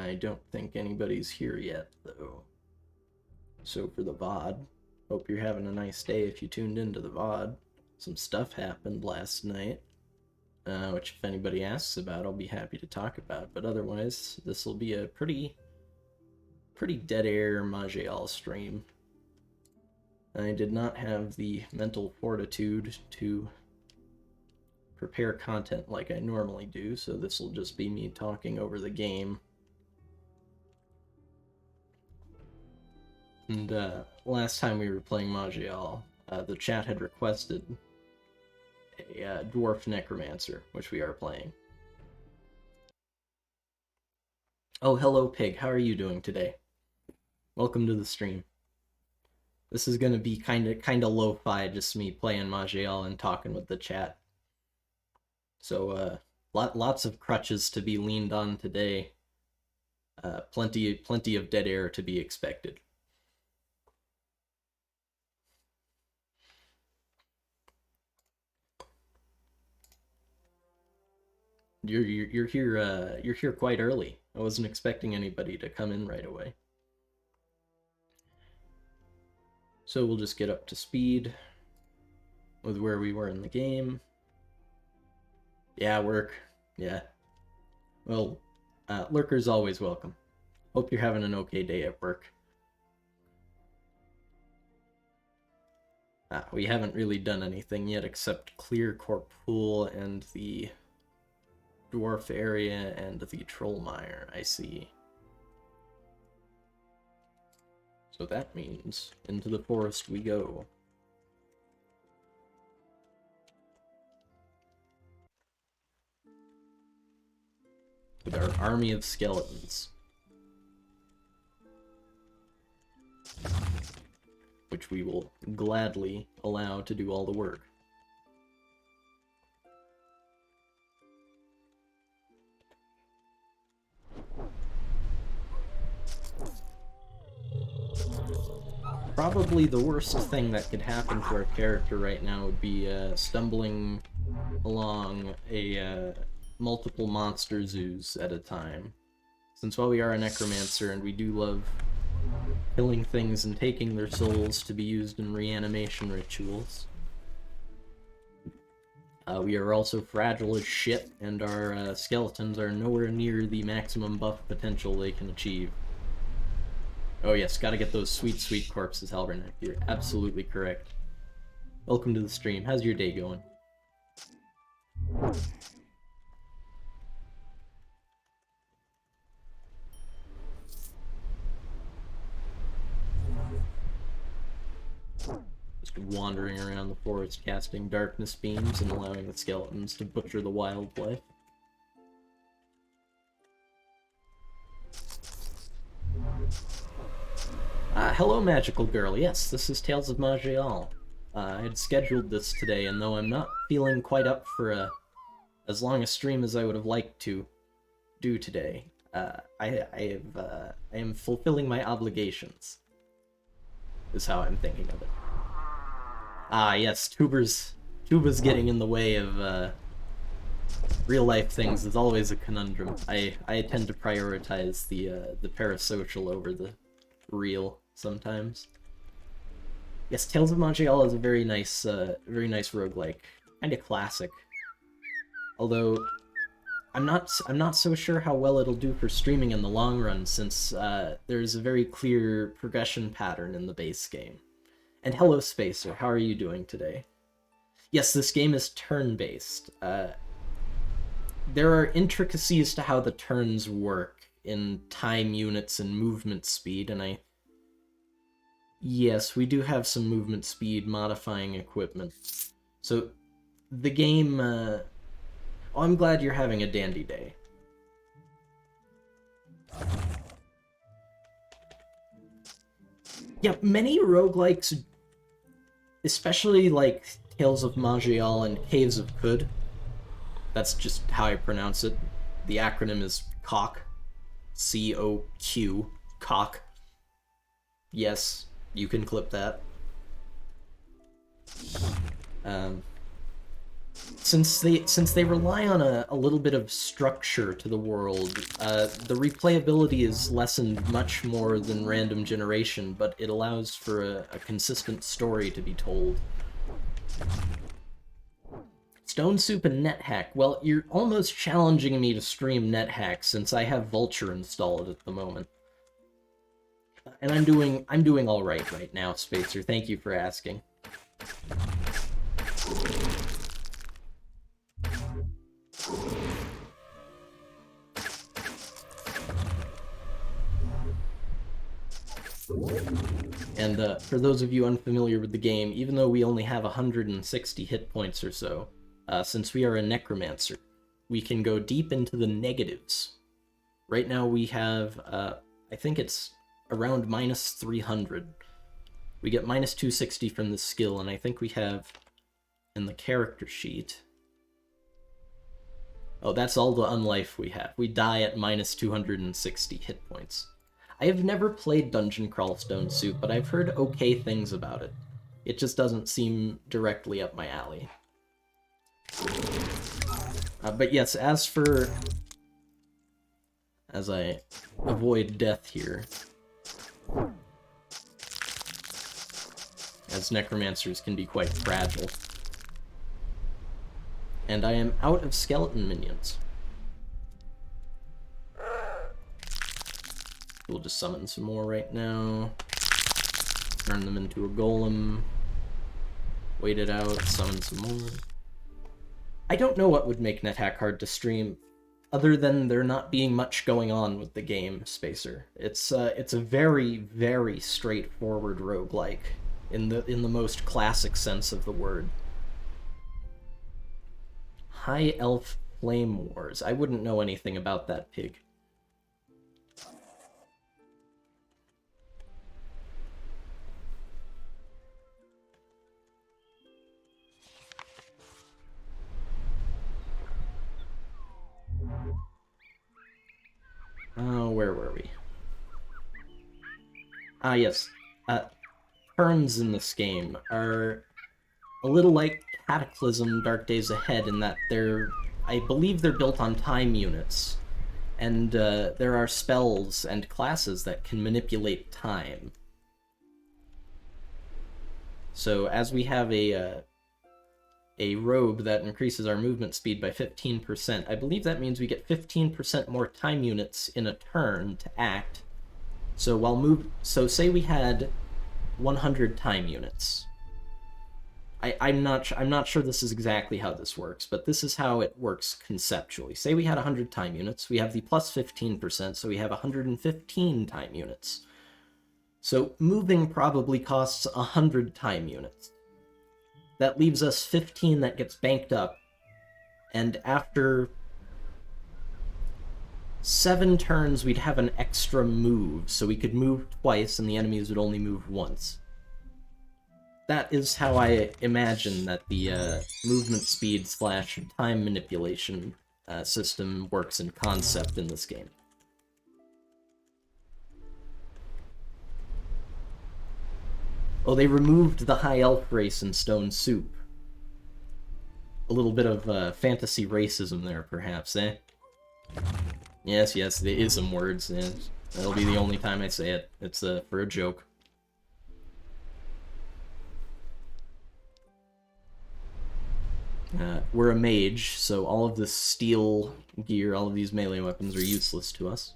I don't think anybody's here yet, though. So for the VOD, hope you're having a nice day if you tuned into the VOD. Some stuff happened last night, which if anybody asks about, I'll be happy to talk about. But otherwise, this will be a pretty dead air Maj'Eyal stream. I did not have the mental fortitude to prepare content like I normally do, so this will just be me talking over the game. And last time we were playing Maj'Eyal, the chat had requested a dwarf necromancer, which we are playing. Oh, hello Pig, how are you doing today? Welcome to the stream. This is gonna be kinda lo-fi, just me playing Maj'Eyal and talking with the chat. So lots of crutches to be leaned on today. Plenty of dead air to be expected. You're here quite early. I wasn't expecting anybody to come in right away. So we'll just get up to speed with where we were in the game. Yeah, work. Yeah. Well, lurker's always welcome. Hope you're having an okay day at work. We haven't really done anything yet except clear Corp Pool and the dwarf area and the Trollmire, I see. So that means into the forest we go. With our army of skeletons. Which we will gladly allow to do all the work. Probably the worst thing that could happen to our character right now would be stumbling along a multiple monster zoos at a time. Since while we are a necromancer and we do love killing things and taking their souls to be used in reanimation rituals, we are also fragile as shit, and our skeletons are nowhere near the maximum buff potential they can achieve. Oh yes, gotta get those sweet corpses, Halbernack. You're absolutely correct. Welcome to the stream. How's your day going? Just wandering around the forest, casting darkness beams and allowing the skeletons to butcher the wildlife. Hello, magical girl. Yes, this is Tales of Maj'Eyal. I had scheduled this today, and though I'm not feeling quite up for as long a stream as I would have liked to do today, I am fulfilling my obligations, is how I'm thinking of it. Yes, Tuba's getting in the way of real-life things is always a conundrum. I tend to prioritize the parasocial over the real sometimes. Yes, Tales of Maj'Eyal is a very nice roguelike, kind of classic. Although I'm not so sure how well it'll do for streaming in the long run, since there's a very clear progression pattern in the base game. And hello, Spacer, how are you doing today? Yes, this game is turn-based. There are intricacies to how the turns work in time units and movement speed, and yes, we do have some movement speed modifying equipment. So, the game, oh, I'm glad you're having a dandy day. Yeah, many roguelikes, especially like Tales of Maj'Eyal and Caves of Qud, that's just how I pronounce it. The acronym is COQ. C-O-Q. COQ. Yes, you can clip that. since they rely on a little bit of structure to the world, the replayability is lessened much more than random generation, but it allows for a consistent story to be told. Stone Soup and NetHack. Well, you're almost challenging me to stream NetHack since I have Vulture installed at the moment. And I'm doing all right now, Spacer. Thank you for asking. And for those of you unfamiliar with the game, even though we only have 160 hit points or so, since we are a Necromancer, we can go deep into the negatives. Right now we have, I think it's around minus 300. We get minus 260 from the skill, and I think we have, in the character sheet... Oh, that's all the unlife we have. We die at minus 260 hit points. I have never played Dungeon Crawl Stone Soup, but I've heard okay things about it. It just doesn't seem directly up my alley. But yes, as I avoid death here, as necromancers can be quite fragile. And I am out of skeleton minions. We'll just summon some more right now. Turn them into a golem. Wait it out, summon some more. I don't know what would make NetHack hard to stream, other than there not being much going on with the game, Spacer. It's a very, very straightforward roguelike, in the most classic sense of the word. High Elf Flame Wars. I wouldn't know anything about that pig. Oh, where were we? Ah, yes. Turns in this game are a little like Cataclysm Dark Days Ahead in that I believe they're built on time units, and there are spells and classes that can manipulate time. So as we have a robe that increases our movement speed by 15%, I believe that means we get 15% more time units in a turn to act. So say we had 100 time units. I'm not sure this is exactly how this works, but this is how it works conceptually. Say we had 100 time units, we have the plus 15%, so we have 115 time units. So moving probably costs 100 time units. That leaves us 15 that gets banked up, and after 7 turns we'd have an extra move, so we could move twice and the enemies would only move once. That is how I imagine that the movement speed / time manipulation system works in concept in this game. Oh, they removed the High Elf race in Stone Soup. A little bit of fantasy racism there, perhaps, eh? Yes, the ism words. Yeah. That'll be the only time I say it. It's for a joke. We're a mage, so all of this steel gear, all of these melee weapons are useless to us.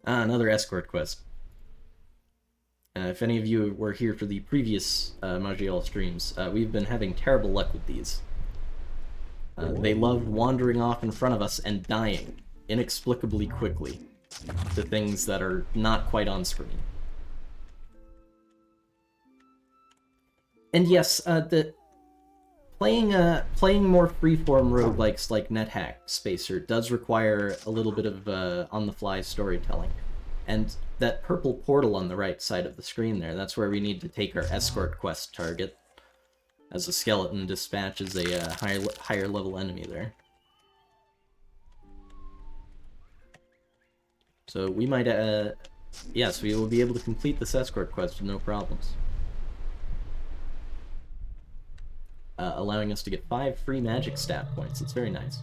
Another escort quest. If any of you were here for the previous Maj'Eyal streams, we've been having terrible luck with these. They love wandering off in front of us and dying inexplicably quickly to things that are not quite on screen. And yes, playing more freeform roguelikes like NetHack Spacer does require a little bit of on-the-fly storytelling. And that purple portal on the right side of the screen there, that's where we need to take our escort quest target, as a skeleton dispatches a higher level enemy there. So we might, yes, we will be able to complete this escort quest with no problems. allowing us to get 5 free magic stat points. It's very nice.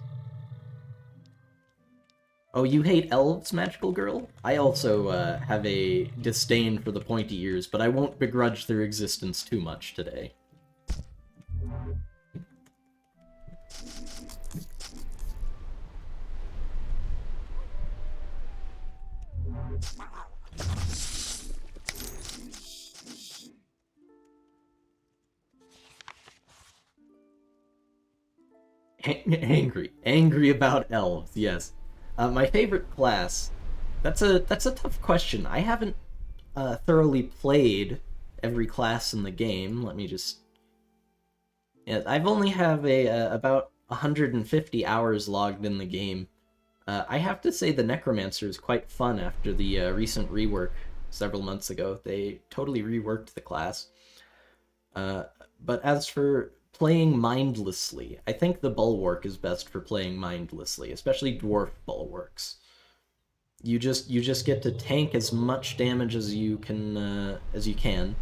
Oh, you hate elves, Magical Girl? I also have a disdain for the pointy ears, but I won't begrudge their existence too much today. Angry about elves, yes. My favorite class. That's a tough question. I haven't thoroughly played every class in the game. Let me just. Yeah, I've only have about 150 hours logged in the game. I have to say the Necromancer is quite fun after the recent rework several months ago. They totally reworked the class. But as for playing mindlessly, I think the Bulwark is best for playing mindlessly, especially dwarf bulwarks. You just get to tank as much damage as you can.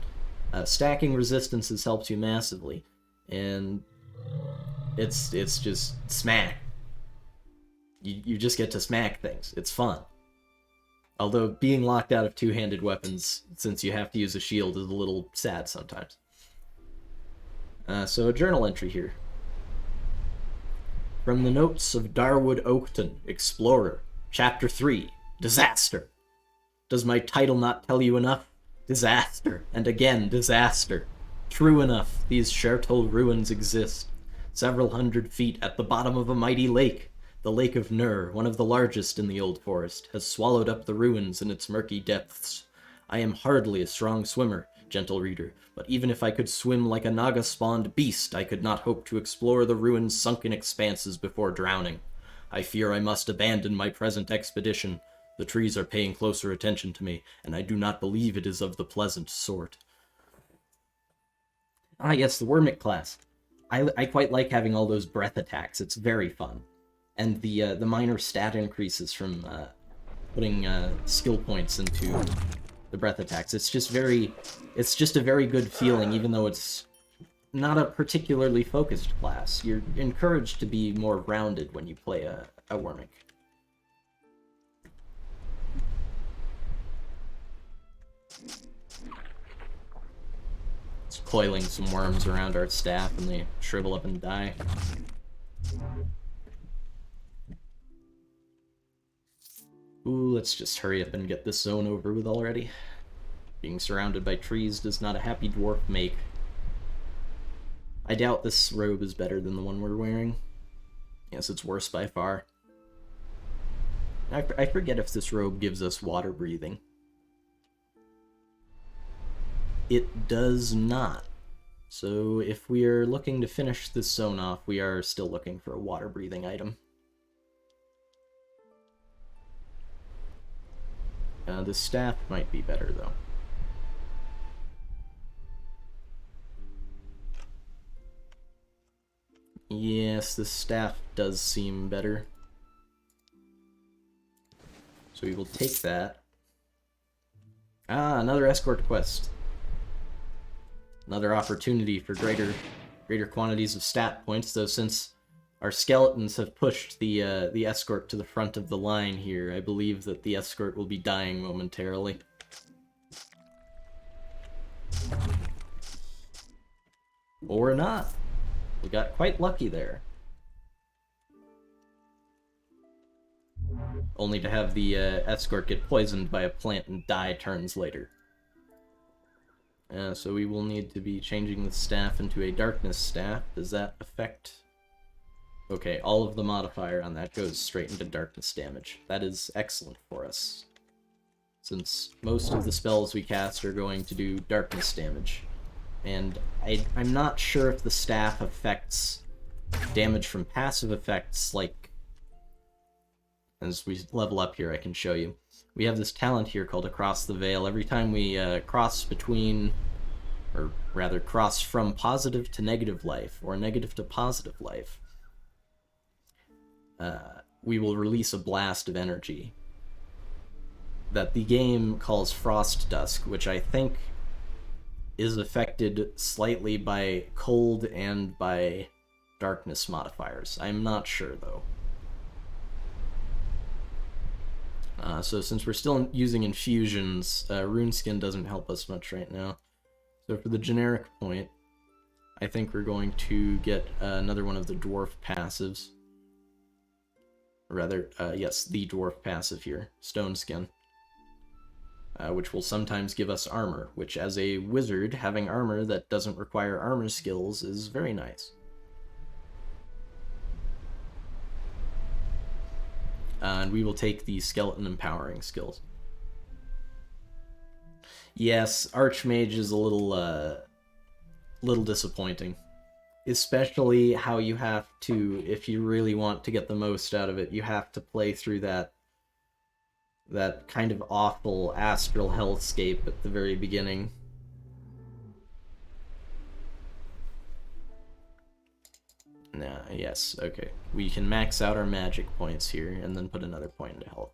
Stacking resistances helps you massively, and it's just smack. You just get to smack things. It's fun. Although being locked out of two-handed weapons, since you have to use a shield, is a little sad sometimes. So a journal entry here. From the notes of Darwood Oakton, Explorer, Chapter 3, Disaster. Does my title not tell you enough? Disaster, and again disaster. True enough, these Shertol ruins exist. Several hundred feet at the bottom of a mighty lake. The Lake of Nur, one of the largest in the Old Forest, has swallowed up the ruins in its murky depths. I am hardly a strong swimmer, gentle reader, but even if I could swim like a Naga-spawned beast, I could not hope to explore the ruins' sunken expanses before drowning. I fear I must abandon my present expedition. The trees are paying closer attention to me, and I do not believe it is of the pleasant sort. Ah, yes, the Wormic class. I quite like having all those breath attacks. It's very fun. And the minor stat increases from putting skill points into the breath attacks. It's just a very good feeling, even though it's not a particularly focused class. You're encouraged to be more rounded when you play a Wormic. It's coiling some worms around our staff and they shrivel up and die. Ooh, let's just hurry up and get this zone over with already. Being surrounded by trees does not a happy dwarf make. I doubt this robe is better than the one we're wearing. Yes, it's worse by far. I forget if this robe gives us water breathing. It does not. So if we are looking to finish this zone off, we are still looking for a water breathing item. The staff might be better, though. Yes, the staff does seem better. So we will take that. Ah, another escort quest. Another opportunity for greater quantities of stat points, though since our skeletons have pushed the escort to the front of the line here, I believe that the escort will be dying momentarily. Or not. We got quite lucky there. Only to have the escort get poisoned by a plant and die turns later. So we will need to be changing the staff into a darkness staff. Does that affect... Okay, all of the modifier on that goes straight into darkness damage. That is excellent for us, since most of the spells we cast are going to do darkness damage. And I'm not sure if the staff affects damage from passive effects, like... As we level up here, I can show you. We have this talent here called Across the Veil. Every time we cross between, or rather cross from positive to negative life, or negative to positive life, we will release a blast of energy that the game calls Frost Dusk, which I think is affected slightly by cold and by darkness modifiers. I'm not sure, though. So since we're still using infusions, Runeskin doesn't help us much right now. So for the generic point, I think we're going to get another one of the dwarf passives. Or rather, yes, the dwarf passive here, Stone Skin. Which will sometimes give us armor, which as a wizard, having armor that doesn't require armor skills is very nice. And we will take the skeleton empowering skills. Yes, Archmage is a little disappointing. Especially how you have to, if you really want to get the most out of it, you have to play through that kind of awful astral hellscape at the very beginning. Nah, yes, okay. We can max out our magic points here, and then put another point into health.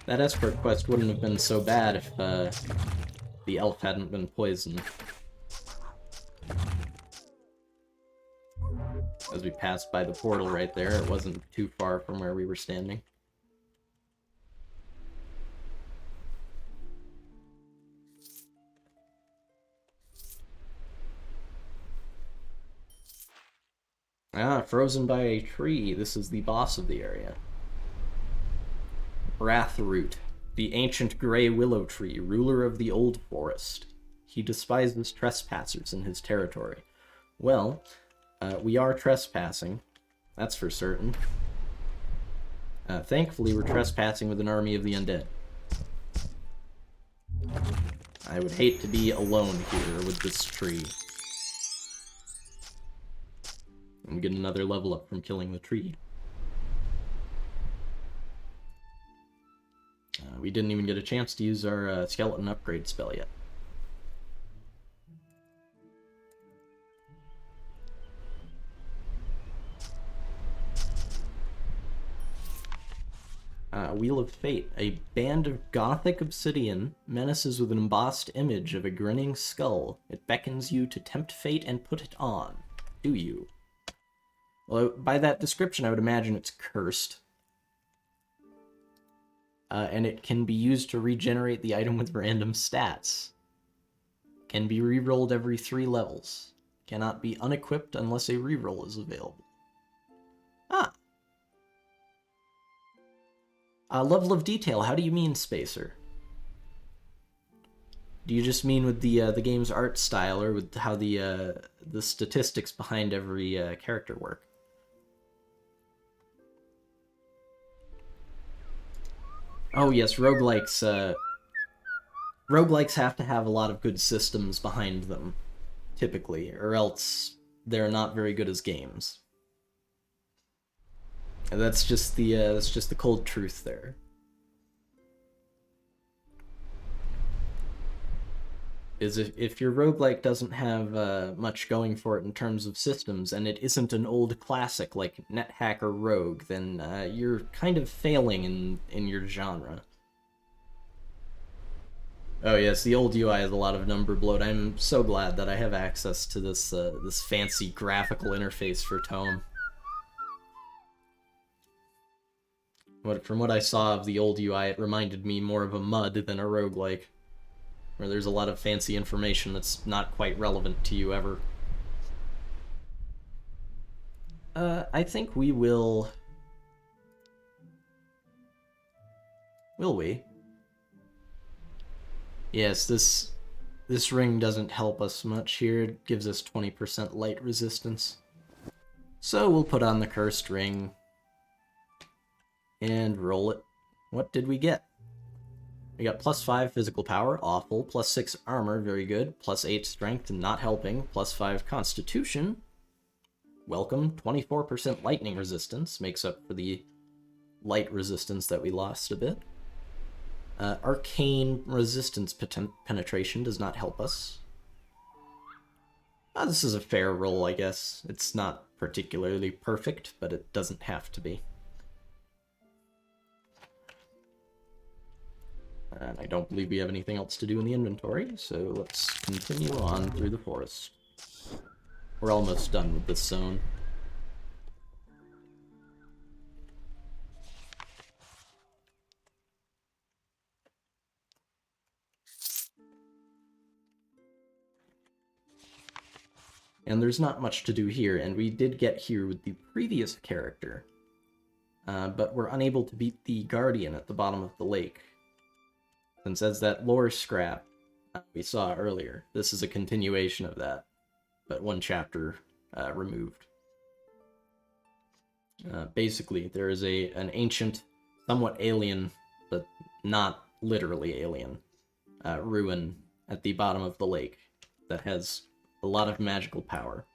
That escort quest wouldn't have been so bad if the elf hadn't been poisoned. As we passed by the portal right there, it wasn't too far from where we were standing. Ah, frozen by a tree. This is the boss of the area. Wrathroot, the ancient gray willow tree, ruler of the old forest. He despises trespassers in his territory. Well, we are trespassing. That's for certain. Thankfully, we're trespassing with an army of the undead. I would hate to be alone here with this tree. And get another level up from killing the tree. We didn't even get a chance to use our skeleton upgrade spell yet. Wheel of Fate. A band of gothic obsidian menaces with an embossed image of a grinning skull. It beckons you to tempt fate and put it on. Do you? Well, by that description, I would imagine it's cursed. And it can be used to regenerate the item with random stats. Can be rerolled every 3 levels. Cannot be unequipped unless a reroll is available. Ah! Level of detail, how do you mean, Spacer? Do you just mean with the game's art style, or with how the statistics behind every character work? Oh yes, roguelikes have to have a lot of good systems behind them, typically, or else they're not very good as games. And that's just the cold truth there. Is if your roguelike doesn't have much going for it in terms of systems, and it isn't an old classic like NetHack or Rogue, then you're kind of failing in your genre. Oh yes, the old UI has a lot of number bloat. I'm so glad that I have access to this this fancy graphical interface for Tome. From what I saw of the old UI, it reminded me more of a MUD than a roguelike, where there's a lot of fancy information that's not quite relevant to you ever. I think we will... Will we? Yes, this ring doesn't help us much here. It gives us 20% light resistance. So we'll put on the cursed ring and roll it. What did we get? We got +5 physical power, awful, +6 armor, very good, +8 strength, not helping, +5 constitution. Welcome, 24% lightning resistance, makes up for the light resistance that we lost a bit. Arcane resistance penetration does not help us. This is a fair roll, I guess. It's not particularly perfect, but it doesn't have to be. And I don't believe we have anything else to do in the inventory, so let's continue on through the forest. We're almost done with this zone. And there's not much to do here, and we did get here with the previous character. But we're unable to beat the Guardian at the bottom of the lake. Since as that lore scrap we saw earlier, this is a continuation of that, but one chapter removed. Basically, there is an ancient, somewhat alien, but not literally alien, ruin at the bottom of the lake that has a lot of magical power.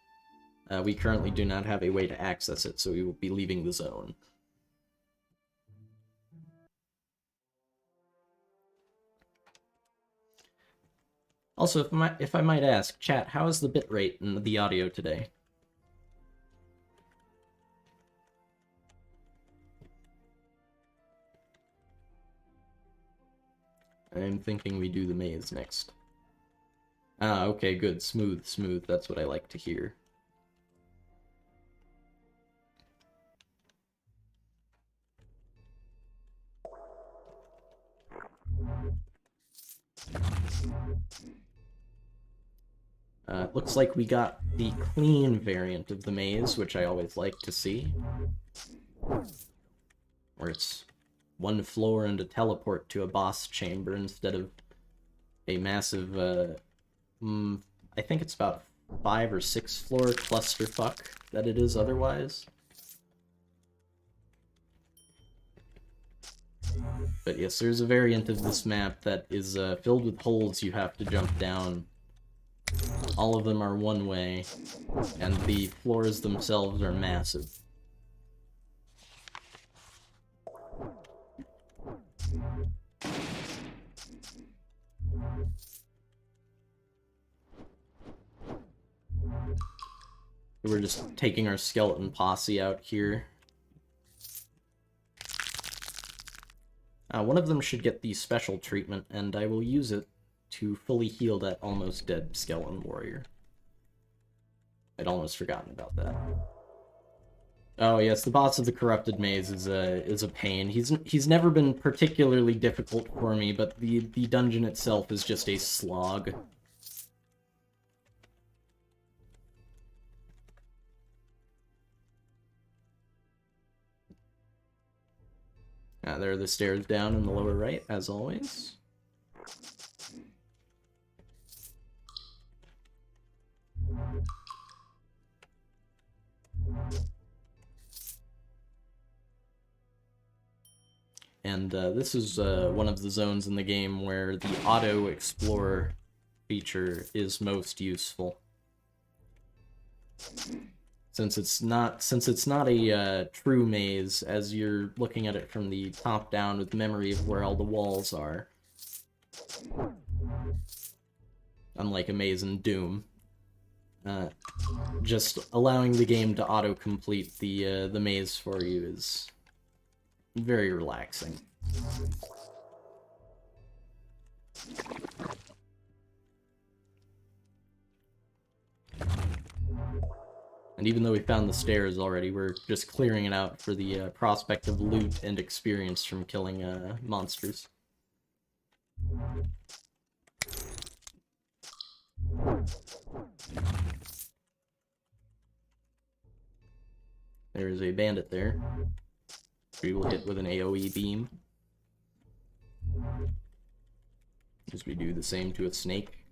We currently do not have a way to access it, so we will be leaving the zone. Also, if I might ask, chat, how is the bitrate in the audio today? I'm thinking we do the maze next. Ah, okay, good. Smooth, smooth. That's what I like to hear. Looks like we got the clean variant of the maze, which I always like to see. Where it's one floor and a teleport to a boss chamber instead of a massive, I think it's about 5 or 6 floor clusterfuck that it is otherwise. But yes, there's a variant of this map that is filled with holes you have to jump down. All of them are one way, and the floors themselves are massive. We're just taking our skeleton posse out here. One of them should get the special treatment, and I will use it to fully heal that almost dead skeleton warrior. I'd almost forgotten about that. Oh yes, the boss of the Corrupted Maze is a pain. He's never been particularly difficult for me, but the dungeon itself is just a slog. There are the stairs down in the lower right, as always. And this is one of the zones in the game where the auto-explorer feature is most useful. Since it's not a true maze, as you're looking at it from the top down with memory of where all the walls are. Unlike a maze in Doom. Just allowing the game to auto-complete the maze for you is very relaxing. And even though we found the stairs already, we're just clearing it out for the prospect of loot and experience from killing monsters. There is a bandit there. We will hit with an AoE beam. As we do the same to a snake.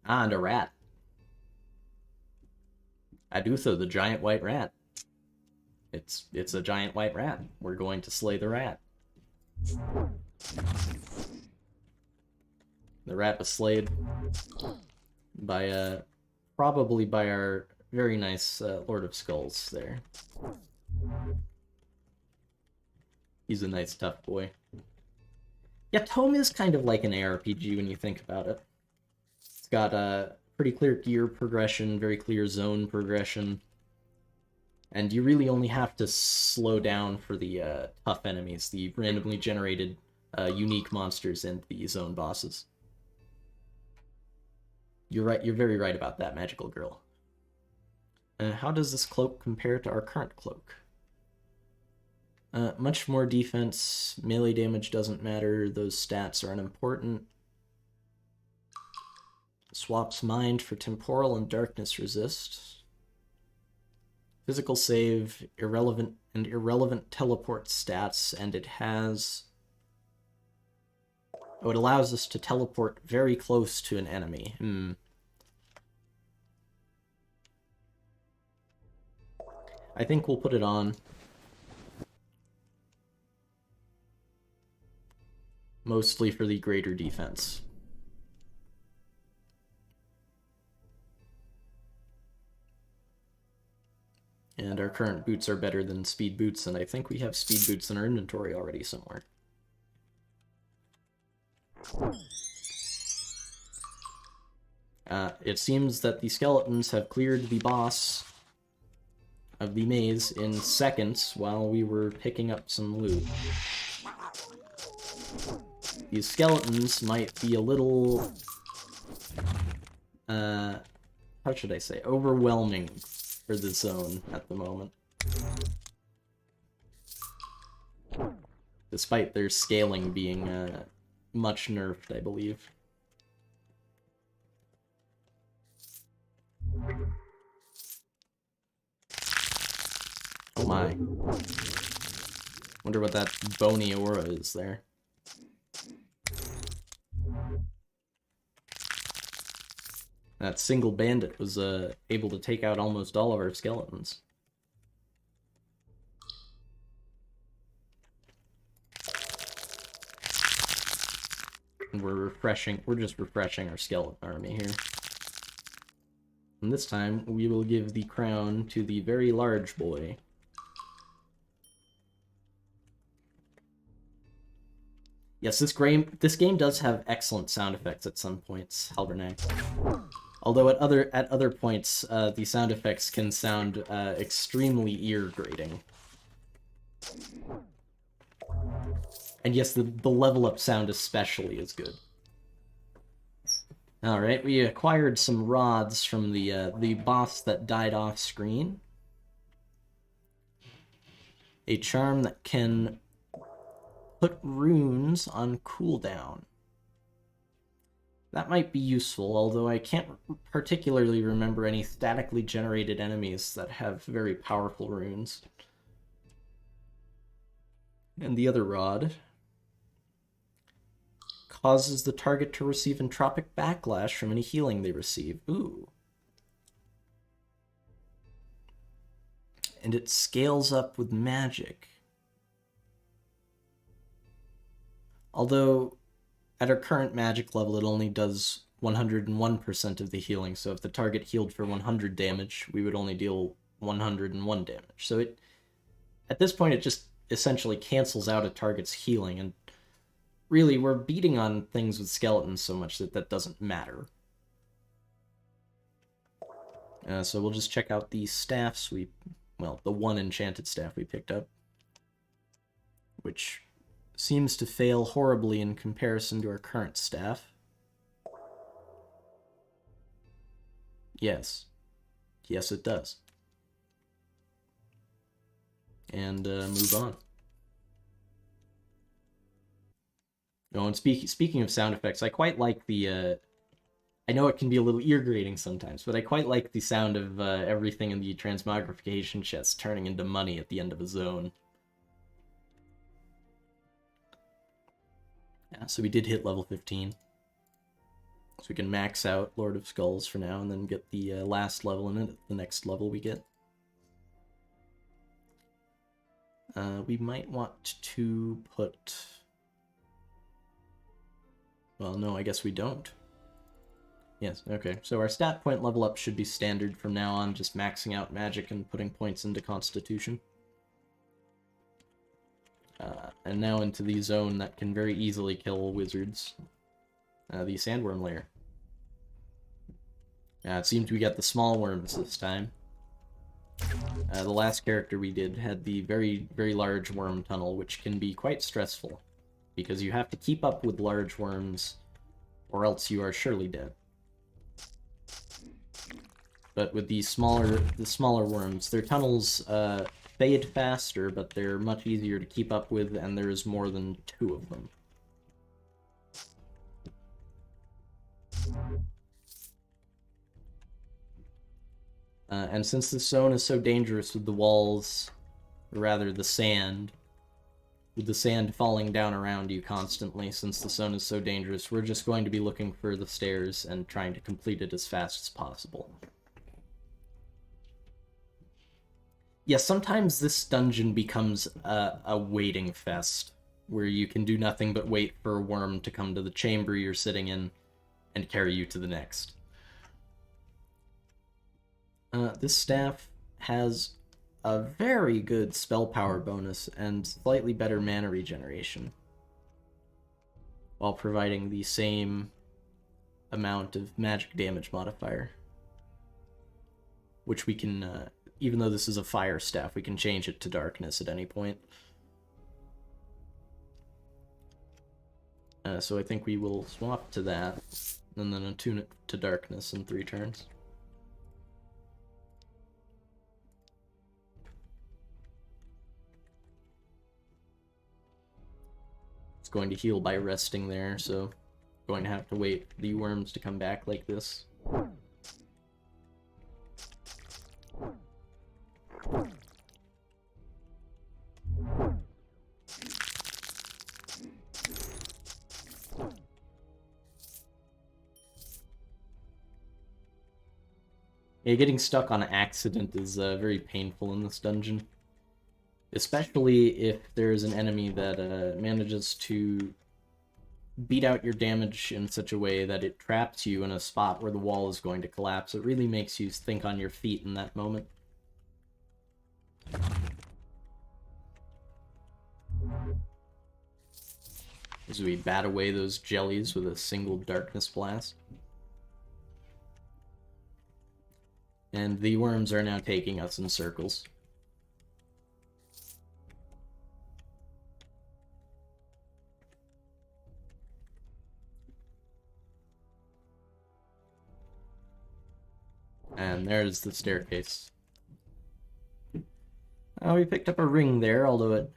Ah, and a rat. Adutho, the giant white rat. It's a giant white rat. We're going to slay the rat. The rat was slayed by probably by our very nice Lord of Skulls there. He's a nice tough boy. Yeah, Tome is kind of like an ARPG when you think about it. It's got a pretty clear gear progression, very clear zone progression. And you really only have to slow down for the tough enemies, the randomly generated unique monsters and the zone bosses. You're right. You're very right about that, Magical Girl. How does this cloak compare to our current cloak? Much more defense. Melee damage doesn't matter. Those stats are unimportant. Swaps mind for temporal and darkness resist. Physical save, irrelevant teleport stats, and it has... Oh, it allows us to teleport very close to an enemy. I think we'll put it on. Mostly for the greater defense. And our current boots are better than speed boots, and I think we have speed boots in our inventory already somewhere. It seems that the skeletons have cleared the boss of the maze in seconds while we were picking up some loot. These skeletons might be a little... how should I say? Overwhelming for the zone at the moment. Despite their scaling being much nerfed, I believe. Oh my. Wonder what that bony aura is there. That single bandit was able to take out almost all of our skeletons. And we're just refreshing our skeleton army here. And this time, we will give the crown to the very large boy. Yes, this game does have excellent sound effects at some points, Halbernack. Although at other points, the sound effects can sound extremely ear-grating. And yes, the level up sound especially is good. Alright, we acquired some rods from the boss that died off screen. A charm that can put runes on cooldown. That might be useful, although I can't particularly remember any statically generated enemies that have very powerful runes. And the other rod causes the target to receive entropic backlash from any healing they receive. Ooh. And it scales up with magic. Although, at our current magic level, it only does 101% of the healing, so if the target healed for 100 damage, we would only deal 101 damage. So it, at this point, it just essentially cancels out a target's healing, and really, we're beating on things with skeletons so much that that doesn't matter. So we'll just check out the staffs well, the one enchanted staff we picked up, which seems to fail horribly in comparison to our current staff. Yes. Yes, it does. And move on. Oh, and speaking of sound effects, I quite like the, I know it can be a little ear-grating sometimes, but I quite like the sound of everything in the transmogrification chest turning into money at the end of a zone. Yeah, so we did hit level 15. So we can max out Lord of Skulls for now, and then get the last level in it at the next level we get. We might want to put... Well, no, I guess we don't. Yes, okay. So our stat point level up should be standard from now on, just maxing out magic and putting points into Constitution. And now into the zone that can very easily kill wizards. The Sandworm Lair. It seems we got the small worms this time. The last character we did had the very, very large worm tunnel, which can be quite stressful. because you have to keep up with large worms, or else you are surely dead. But with the smaller worms, their tunnels fade faster, but they're much easier to keep up with, and there's more than 2 of them. And since the zone is so dangerous with the walls, or rather the sand, with the sand falling down around you constantly, since the zone is so dangerous, we're just going to be looking for the stairs and trying to complete it as fast as possible. Yeah, sometimes this dungeon becomes a waiting fest, where you can do nothing but wait for a worm to come to the chamber you're sitting in and carry you to the next. This staff has a very good spell power bonus and slightly better mana regeneration, while providing the same amount of magic damage modifier, which we can, even though this is a fire staff, we can change it to darkness at any point. So I think we will swap to that, and then attune it to darkness in 3 turns. It's going to heal by resting there, so going to have to wait for the worms to come back like this. Yeah, getting stuck on accident is very painful in this dungeon. Especially if there's an enemy that manages to beat out your damage in such a way that it traps you in a spot where the wall is going to collapse. It really makes you think on your feet in that moment. As we bat away those jellies with a single darkness blast. And the worms are now taking us in circles. And there's the staircase. We picked up a ring there, although it,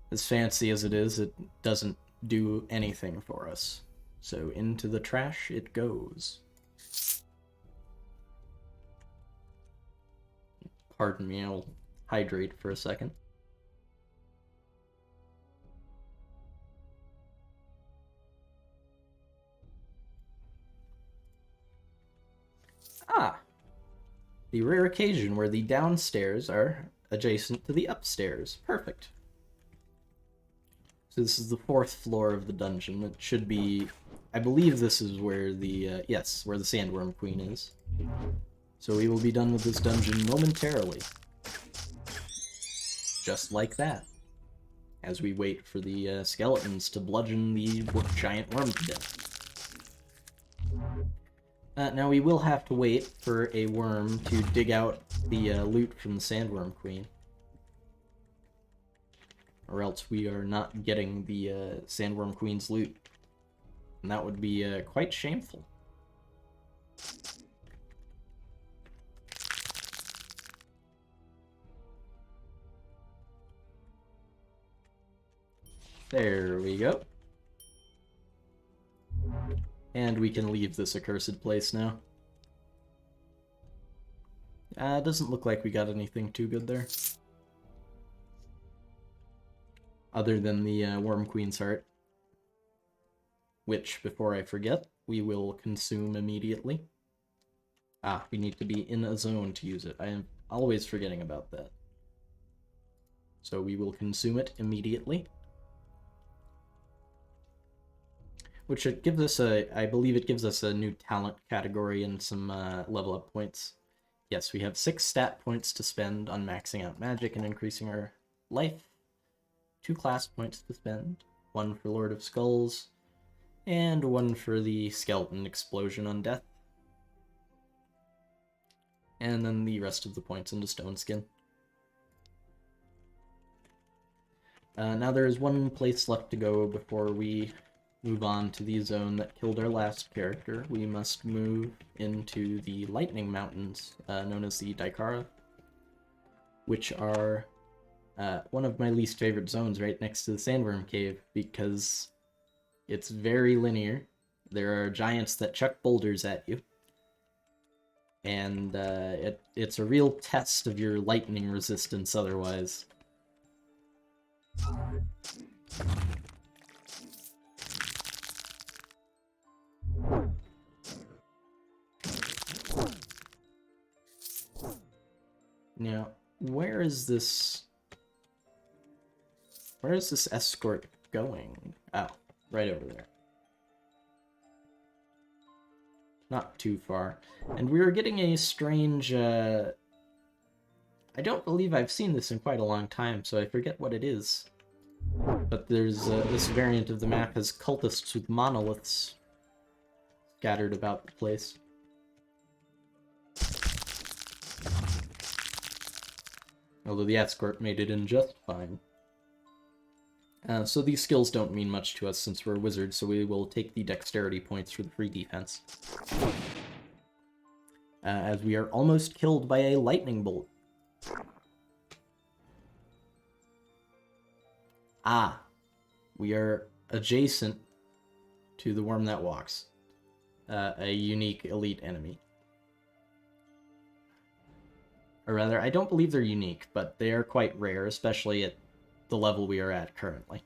as fancy as it is, it doesn't do anything for us. So into the trash it goes. Pardon me, I'll hydrate for a second. Ah! The rare occasion where the downstairs are adjacent to the upstairs. Perfect. So this is the 4th floor of the dungeon. It should be... I believe this is where the... yes, where the Sandworm Queen is. So we will be done with this dungeon momentarily. Just like that. As we wait for the skeletons to bludgeon the giant worm to death. Now we will have to wait for a worm to dig out the loot from the Sandworm Queen. Or else we are not getting the Sandworm Queen's loot. And that would be quite shameful. There we go. And we can leave this accursed place now. Doesn't look like we got anything too good there. Other than the Worm Queen's heart. Which, before I forget, we will consume immediately. Ah, we need to be in a zone to use it. I am always forgetting about that. So we will consume it immediately. Which it gives us I believe it gives us a new talent category and some level up points. Yes, we have 6 stat points to spend on maxing out magic and increasing our life. 2 class points to spend. 1 for Lord of Skulls. And 1 for the skeleton explosion on death. And then the rest of the points into Stone Skin. Now there is one place left to go before we move on to the zone that killed our last character. We must move into the Lightning Mountains, known as the Daikara, which are one of my least favorite zones right next to the Sandworm Cave, because it's very linear. There are giants that chuck boulders at you, and it's a real test of your lightning resistance otherwise. Now, where is this escort going? Oh, right over there. Not too far. And we are getting a strange, I don't believe I've seen this in quite a long time, so I forget what it is. But there's, this variant of the map has cultists with monoliths scattered about the place. Although the escort made it in just fine. So these skills don't mean much to us since we're wizards, so we will take the dexterity points for the free defense. As we are almost killed by a lightning bolt. Ah, we are adjacent to the Worm That Walks, a unique elite enemy. Or rather, I don't believe they're unique, but they are quite rare, especially at the level we are at currently.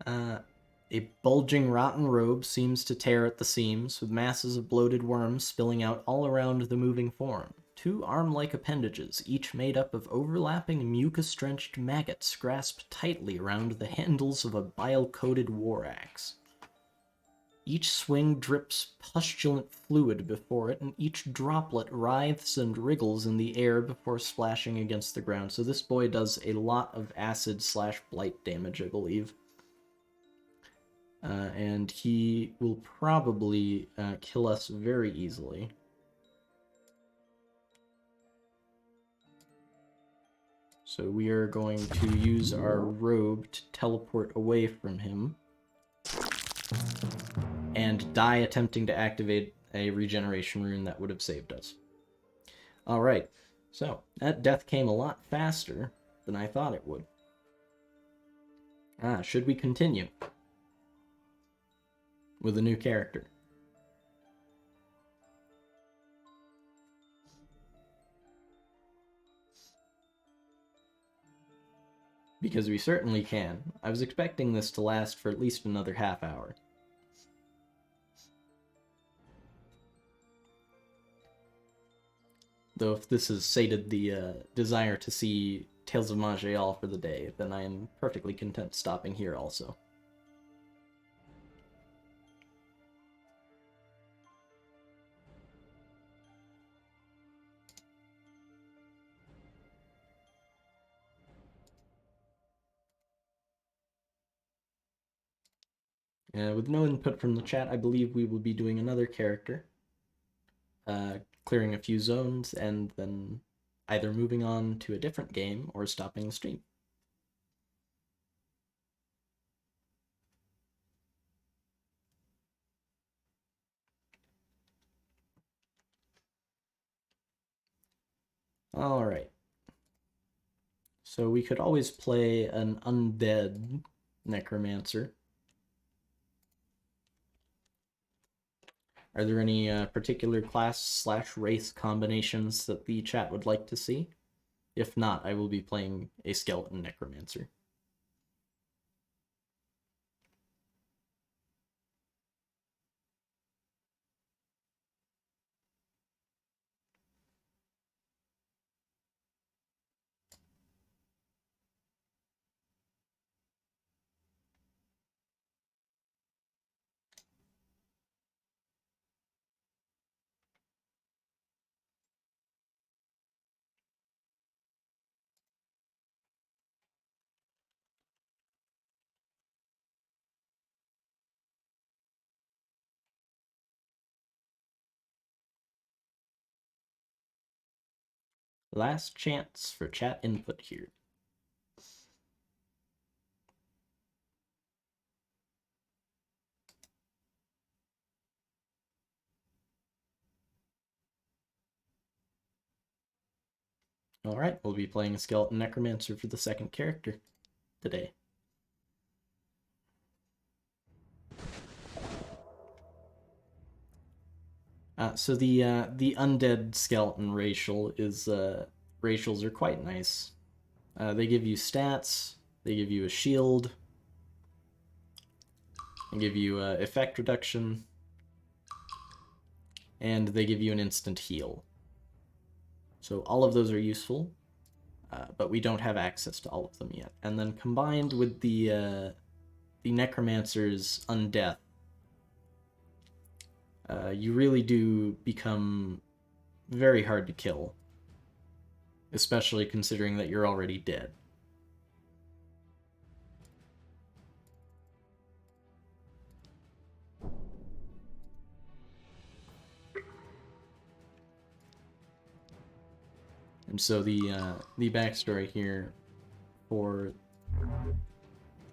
A bulging rotten robe seems to tear at the seams, with masses of bloated worms spilling out all around the moving form. Two arm-like appendages, each made up of overlapping mucus-drenched maggots, grasp tightly around the handles of a bile-coated war axe. Each swing drips pustulant fluid before it, and each droplet writhes and wriggles in the air before splashing against the ground. So this boy does a lot of acid/blight damage, I believe. And he will probably kill us very easily. So we are going to use our robe to teleport away from him. And die attempting to activate a regeneration rune that would have saved us. Alright, so that death came a lot faster than I thought it would. Should we continue with a new character? Because we certainly can. I was expecting this to last for at least another half hour. Though if this has sated the desire to see Tales of Maj'Eyal for the day, then I am perfectly content stopping here also. With no input from the chat, I believe we will be doing another character. Clearing a few zones, and then either moving on to a different game or stopping the stream. Alright. So we could always play an undead necromancer. Are there any particular class/race combinations that the chat would like to see? If not, I will be playing a skeleton necromancer. Last chance for chat input here. Alright, we'll be playing a Skeleton Necromancer for the second character today. So the undead skeleton racial is racials are quite nice. They give you stats, they give you a shield, they give you effect reduction, and they give you an instant heal. So all of those are useful, but we don't have access to all of them yet. And then combined with the Necromancer's undeath, you really do become very hard to kill, especially considering that you're already dead. And so the backstory here for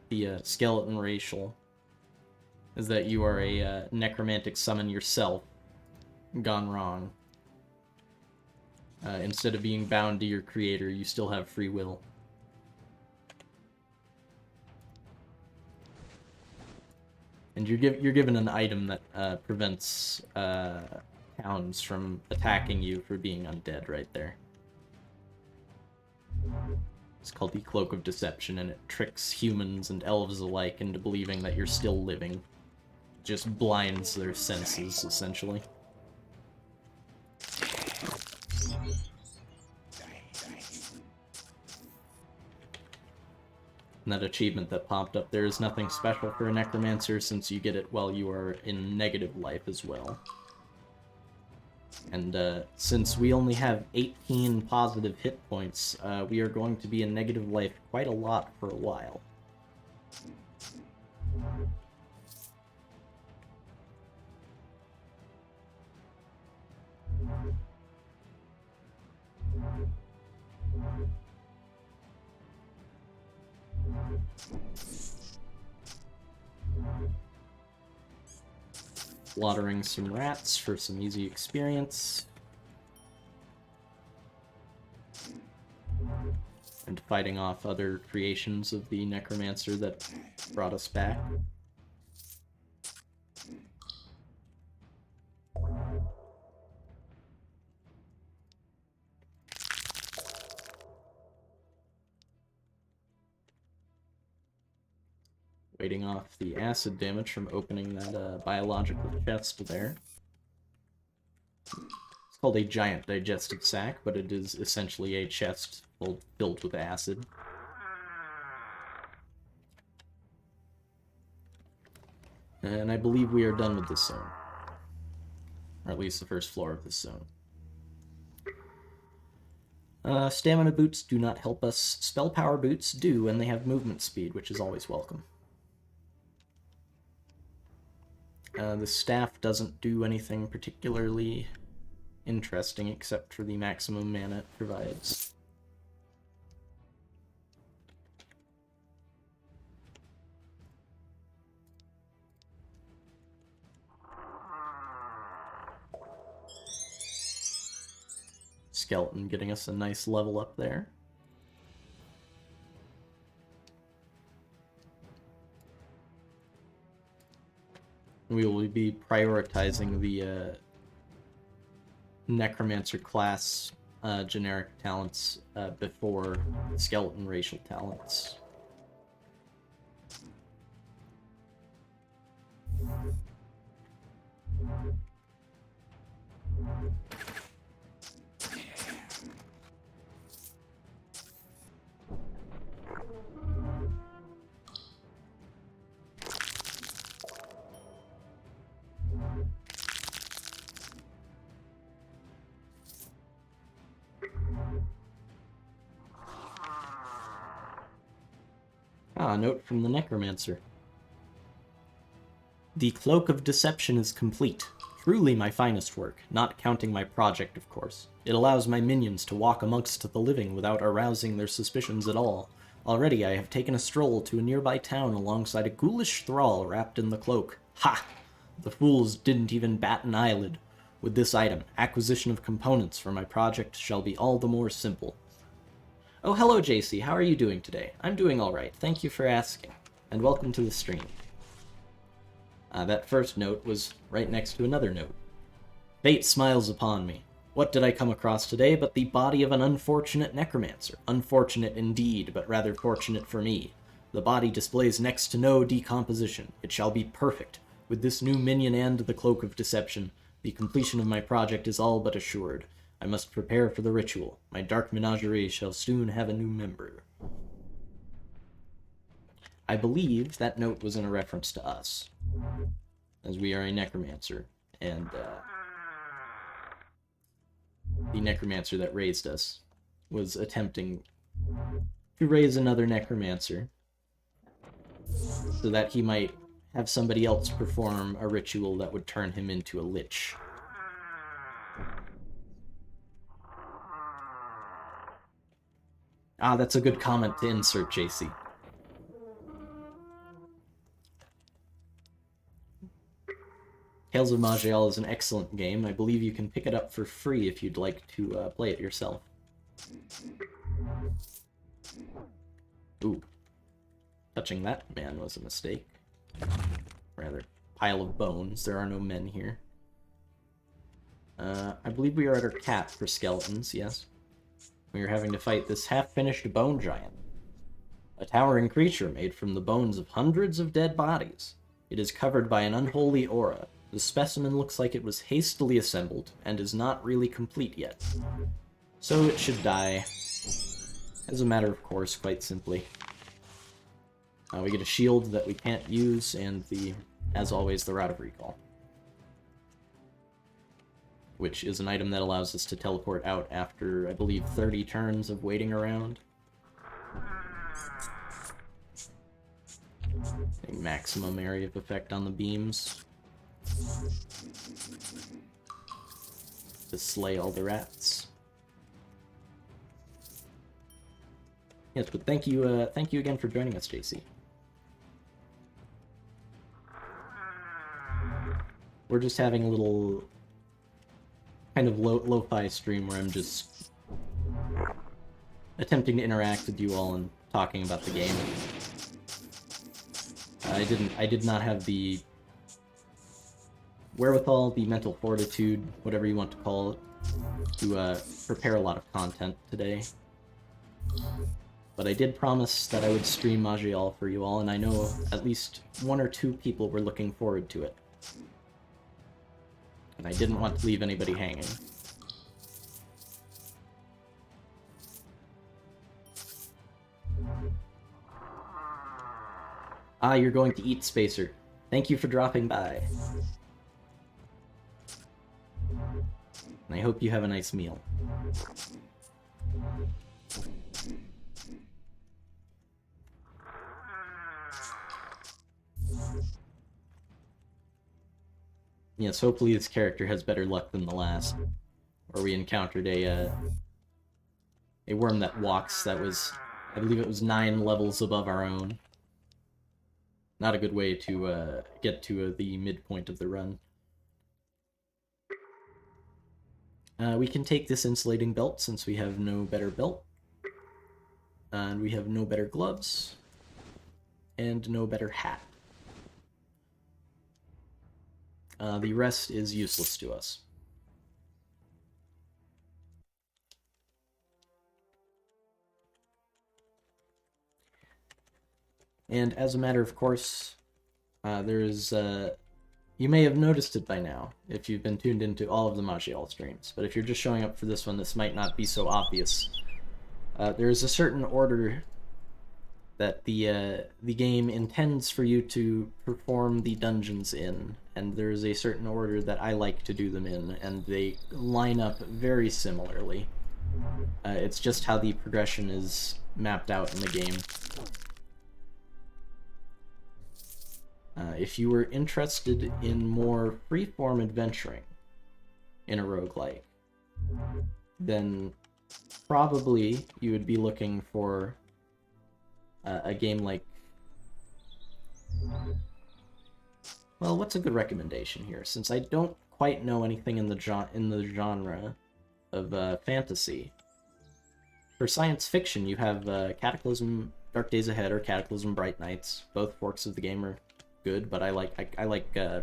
the skeleton racial is that you are a necromantic summon yourself gone wrong. Instead of being bound to your creator, you still have free will. And you're given an item that prevents towns from attacking you for being undead right there. It's called the Cloak of Deception, and it tricks humans and elves alike into believing that you're still living. Just blinds their senses, essentially. And that achievement that popped up there is nothing special for a Necromancer, since you get it while you are in negative life as well. And since we only have 18 positive hit points, we are going to be in negative life quite a lot for a while. Slaughtering some rats for some easy experience. And fighting off other creations of the Necromancer that brought us back. Waiting off the acid damage from opening that biological chest there. It's called a giant digestive sac, but it is essentially a chest filled with acid. And I believe we are done with this zone. Or at least the first floor of this zone. Stamina boots do not help us. Spell power boots do, and they have movement speed, which is always welcome. The staff doesn't do anything particularly interesting except for the maximum mana it provides. Skeleton getting us a nice level up there. We will be prioritizing the Necromancer class generic talents before skeleton racial talents. A note from the Necromancer. The Cloak of Deception is complete. Truly my finest work, not counting my project, of course. It allows my minions to walk amongst the living without arousing their suspicions at all. Already I have taken a stroll to a nearby town alongside a ghoulish thrall wrapped in the cloak. Ha! The fools didn't even bat an eyelid. With this item, acquisition of components for my project shall be all the more simple. Oh, hello, JC. How are you doing today? I'm doing alright. Thank you for asking. And welcome to the stream. That first note was right next to another note. Fate smiles upon me. What did I come across today but the body of an unfortunate necromancer? Unfortunate indeed, but rather fortunate for me. The body displays next to no decomposition. It shall be perfect. With this new minion and the Cloak of Deception, the completion of my project is all but assured. I must prepare for the ritual. My dark menagerie shall soon have a new member. I believe that note was in a reference to us, as we are a necromancer, and the necromancer that raised us was attempting to raise another necromancer so that he might have somebody else perform a ritual that would turn him into a lich. Ah, that's a good comment to insert, JC. Tales of Maj'Eyal is an excellent game. I believe you can pick it up for free if you'd like to play it yourself. Ooh. Touching that man was a mistake. Rather, pile of bones. There are no men here. I believe we are at our cap for skeletons, yes. We are having to fight this half-finished bone giant. A towering creature made from the bones of hundreds of dead bodies. It is covered by an unholy aura. The specimen looks like it was hastily assembled, and is not really complete yet. So it should die. As a matter of course, quite simply. We get a shield that we can't use, and as always, the Rod of Recall. Which is an item that allows us to teleport out after, I believe, 30 turns of waiting around. A maximum area of effect on the beams. To slay all the rats. Yes, but thank you again for joining us, JC. We're just having a little kind of lo-fi stream where I'm just attempting to interact with you all and talking about the game. I did not have the wherewithal, the mental fortitude, whatever you want to call it, to prepare a lot of content today. But I did promise that I would stream Maj'Eyal for you all, and I know at least 1 or 2 people were looking forward to it. And I didn't want to leave anybody hanging. Ah, you're going to eat, Spacer. Thank you for dropping by. And I hope you have a nice meal. Yes, hopefully this character has better luck than the last, where we encountered a worm that walks that was, I believe it was 9 levels above our own. Not a good way to get to the midpoint of the run. We can take this insulating belt since we have no better belt. And we have no better gloves. And no better hat. The rest is useless to us. And as a matter of course, there's you may have noticed it by now, if you've been tuned into all of the Maj'Eyal streams, but if you're just showing up for this one, this might not be so obvious. There is a certain order that the game intends for you to perform the dungeons in, and there is a certain order that I like to do them in, and they line up very similarly. It's just how the progression is mapped out in the game. If you were interested in more freeform adventuring in a roguelike, then probably you would be looking for a game like... Well, what's a good recommendation here? Since I don't quite know anything in the genre of fantasy, For science fiction, you have Cataclysm Dark Days Ahead or Cataclysm Bright Nights. Both forks of the game are good, but I like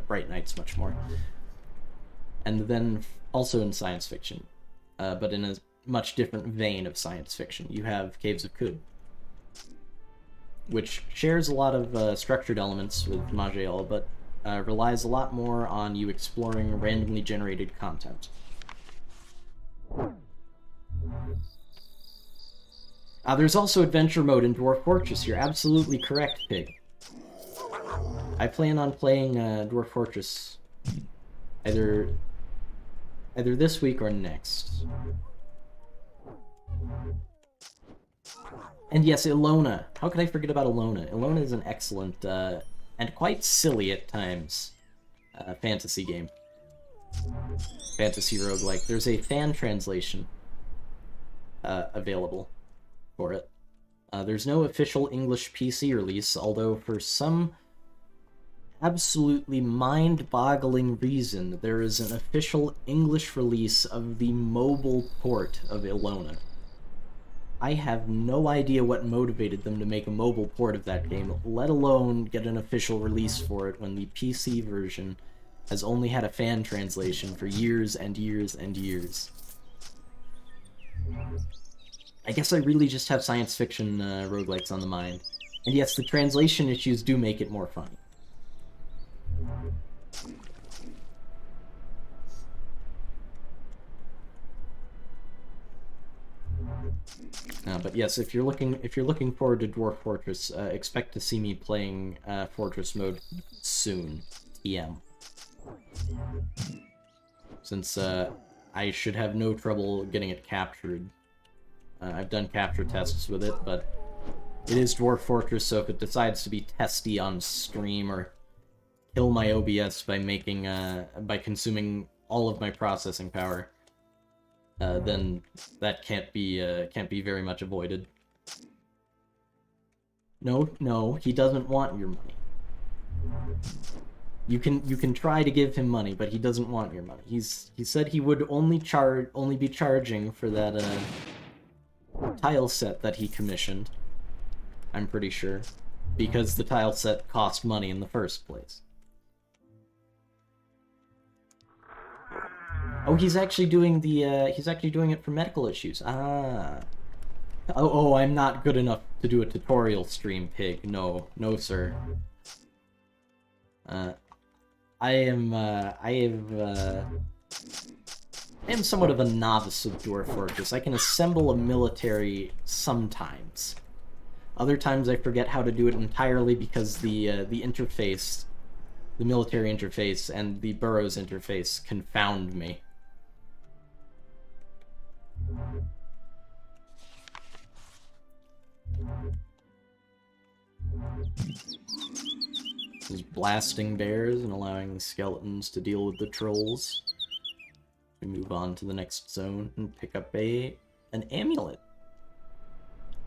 Bright Nights much more. And then also in science fiction, but in a much different vein of science fiction, you have Caves of Qud, which shares a lot of structured elements with Maj'Eyal, but relies a lot more on you exploring randomly generated content. There's also adventure mode in Dwarf Fortress. You're absolutely correct, Pig. I plan on playing Dwarf Fortress either this week or next. And yes, Ilona. How could I forget about Ilona? Ilona is an excellent, and quite silly at times, fantasy game. Fantasy roguelike. There's a fan translation available for it. There's no official English PC release, although for some absolutely mind-boggling reason, there is an official English release of the mobile port of Ilona. I have no idea what motivated them to make a mobile port of that game, let alone get an official release for it when the PC version has only had a fan translation for years and years and years. I guess I really just have science fiction roguelikes on the mind. And yes, the translation issues do make it more fun. But yes, if you're looking forward to Dwarf Fortress, expect to see me playing Fortress mode soon. TM. Since I should have no trouble getting it captured. I've done capture tests with it, but it is Dwarf Fortress, so if it decides to be testy on stream or kill my OBS by by consuming all of my processing power, then that can't be very much avoided. No, he doesn't want your money. You can try to give him money, but he doesn't want your money. He said he would only be charging for that tile set that he commissioned. I'm pretty sure, because the tile set cost money in the first place. Oh, he's actually doing it for medical issues. Ah. Oh, I'm not good enough to do a tutorial stream, Pig. No, sir. I am somewhat of a novice of Dwarf Fortress. I can assemble a military sometimes. Other times I forget how to do it entirely because the interface, the military interface, and the burrows interface confound me. Just blasting bears and allowing the skeletons to deal with the trolls. We move on to the next zone and pick up an amulet.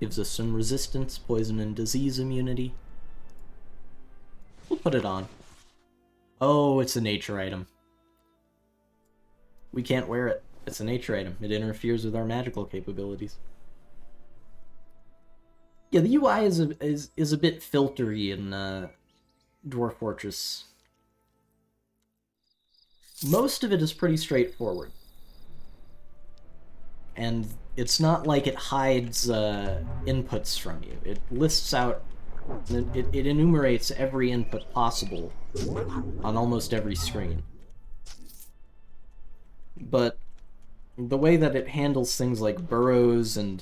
Gives us some resistance, poison, and disease immunity. We'll put it on. Oh, it's a nature item. We can't wear it. It's a nature item. It interferes with our magical capabilities. Yeah, the UI is a bit filtery in Dwarf Fortress. Most of it is pretty straightforward. And it's not like it hides inputs from you. It lists out, it enumerates every input possible on almost every screen. But the way that it handles things like burrows in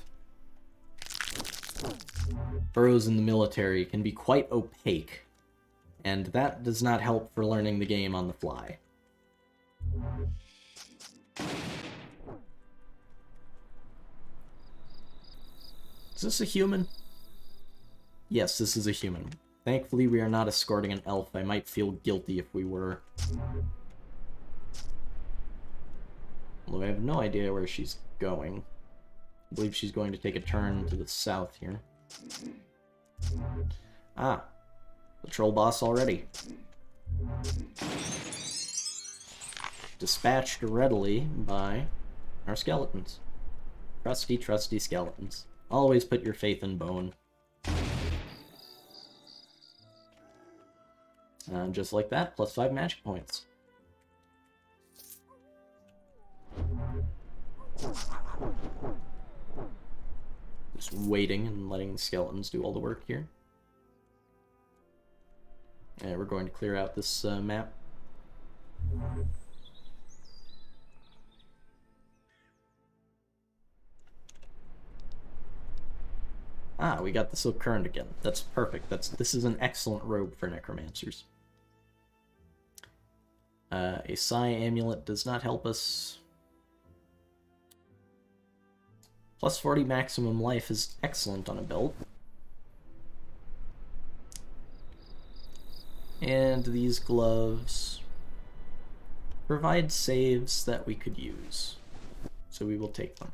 the military can be quite opaque, and that does not help for learning the game on the fly. Is this a human? Yes, this is a human. Thankfully, we are not escorting an elf. I might feel guilty if we were. Although I have no idea where she's going. I believe she's going to take a turn to the south here. Ah, the troll boss already. Dispatched readily by our skeletons. Trusty, trusty skeletons. Always put your faith in bone. Just like that, plus 5 magic points. Just waiting and letting the skeletons do all the work here. And we're going to clear out this map. Ah, we got the Silk Current again. That's perfect. This is an excellent robe for necromancers. A Psi amulet does not help us. Plus 40 maximum life is excellent on a belt. And these gloves provide saves that we could use. So we will take them.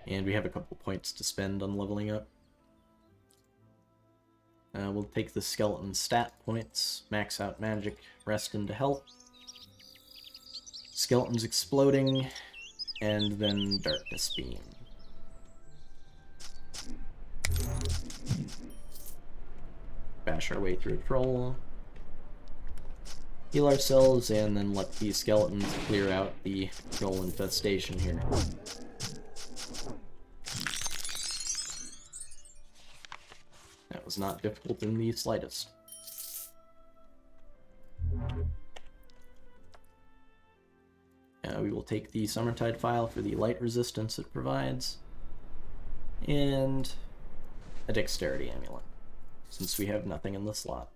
And we have a couple points to spend on leveling up. We'll take the skeleton stat points, max out magic, rest into health. Skeletons exploding, and then darkness beam. Bash our way through a troll. Heal ourselves, and then let the skeletons clear out the troll infestation here. That was not difficult in the slightest. We will take the Summertide file for the light resistance it provides, and a Dexterity amulet, since we have nothing in the slot.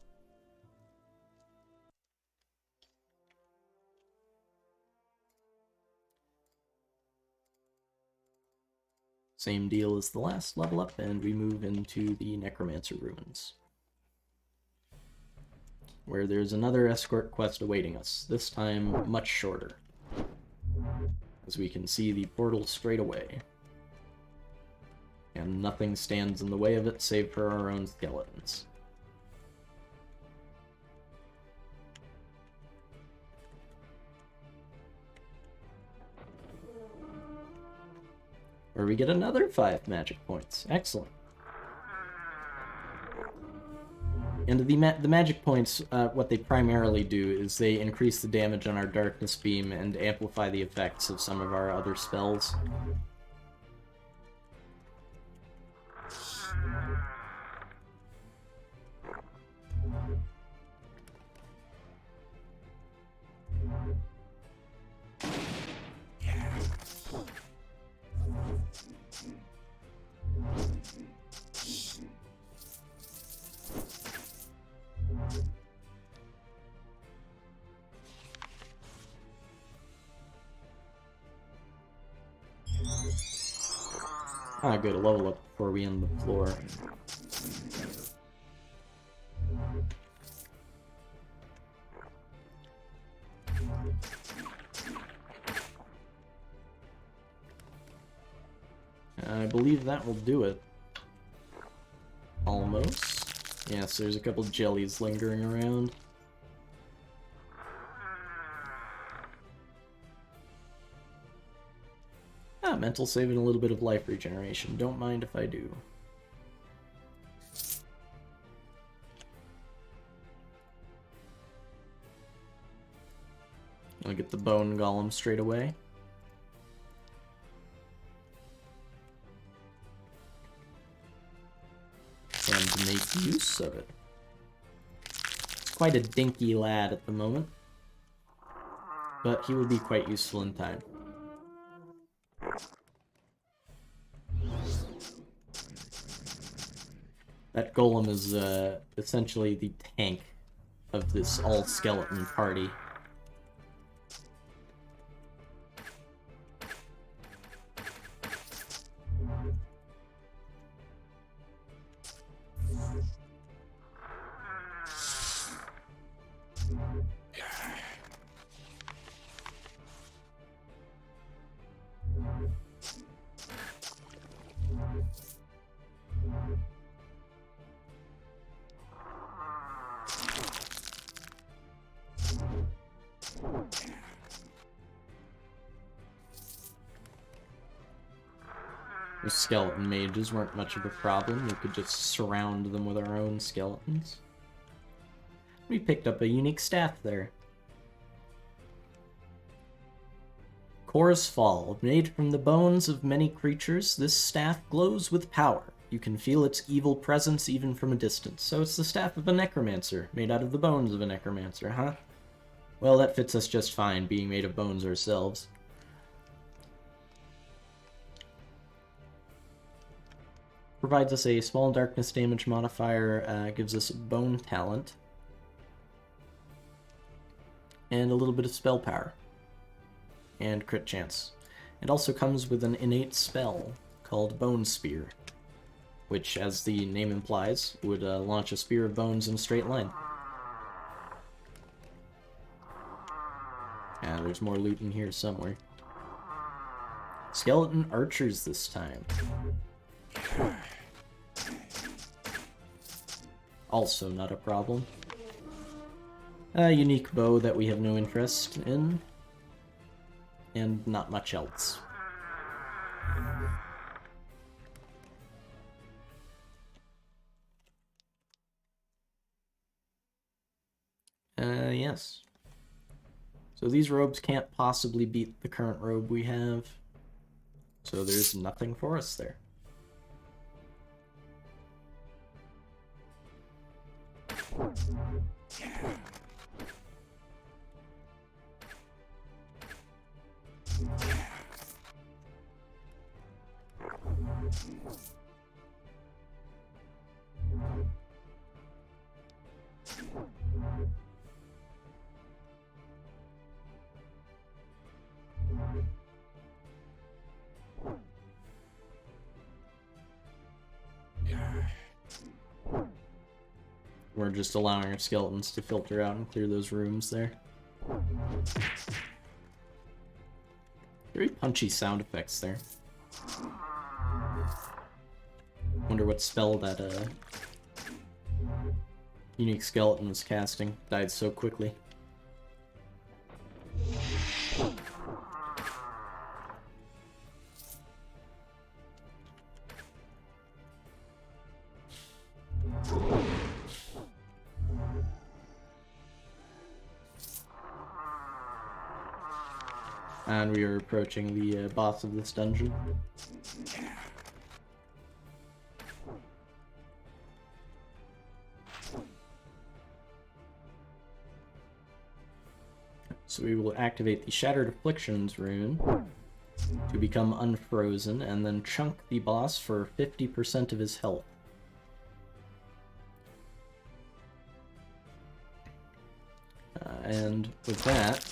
Same deal as the last level up, and we move into the Necromancer Ruins, where there's another escort quest awaiting us, this time much shorter, as we can see the portal straight away. And nothing stands in the way of it save for our own skeletons. Where we get another 5 magic points. Excellent. And the magic points, what they primarily do is they increase the damage on our Darkness Beam and amplify the effects of some of our other spells. Ah, good, a level up before we end the floor. I believe that will do it. Almost. Yes, there's a couple jellies lingering around. Ah, mental save and a little bit of life regeneration. Don't mind if I do. I'll get the bone golem straight away. And make use of it. It's quite a dinky lad at the moment, but he will be quite useful in time. That golem is essentially the tank of this all-skeleton party. The skeleton mages weren't much of a problem. We could just surround them with our own skeletons. We picked up a unique staff there. Chorus Fall. Made from the bones of many creatures, this staff glows with power. You can feel its evil presence even from a distance. So it's the staff of a necromancer, made out of the bones of a necromancer, huh? Well, that fits us just fine, being made of bones ourselves. Provides us a small darkness damage modifier, gives us bone talent, and a little bit of spell power, and crit chance. It also comes with an innate spell called Bone Spear, which, as the name implies, would launch a spear of bones in a straight line. Ah, there's more loot in here somewhere. Skeleton archers this time. Also not a problem. A unique bow that we have no interest in. And not much else. Yes. So these robes can't possibly beat the current robe we have. So there's nothing for us there. We're just allowing our skeletons to filter out and clear those rooms there. Very punchy sound effects there. Wonder what spell that unique skeleton was casting. Died so quickly. And we are approaching the boss of this dungeon. So we will activate the Shattered Afflictions rune to become unfrozen, and then chunk the boss for 50% of his health. And with that,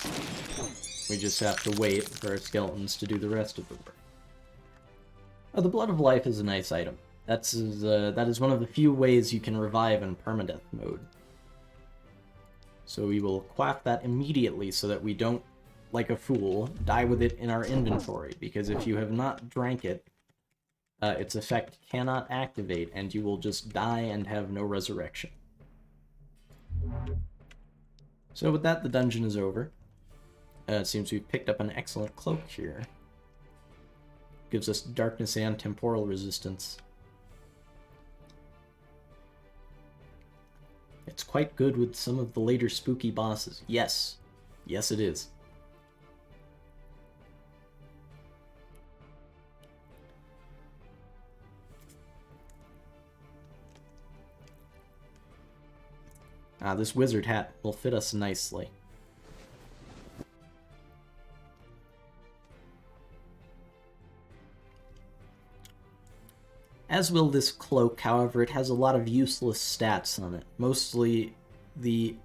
we just have to wait for our skeletons to do the rest of the work. Oh, the Blood of Life is a nice item. That is one of the few ways you can revive in permadeath mode. So we will quaff that immediately so that we don't, like a fool, die with it in our inventory, because if you have not drank it, its effect cannot activate, and you will just die and have no resurrection. So with that, the dungeon is over. It seems we've picked up an excellent cloak here. Gives us darkness and temporal resistance. It's quite good with some of the later spooky bosses. Yes. Yes, it is. This wizard hat will fit us nicely. As will this cloak, however, it has a lot of useless stats on it. Mostly the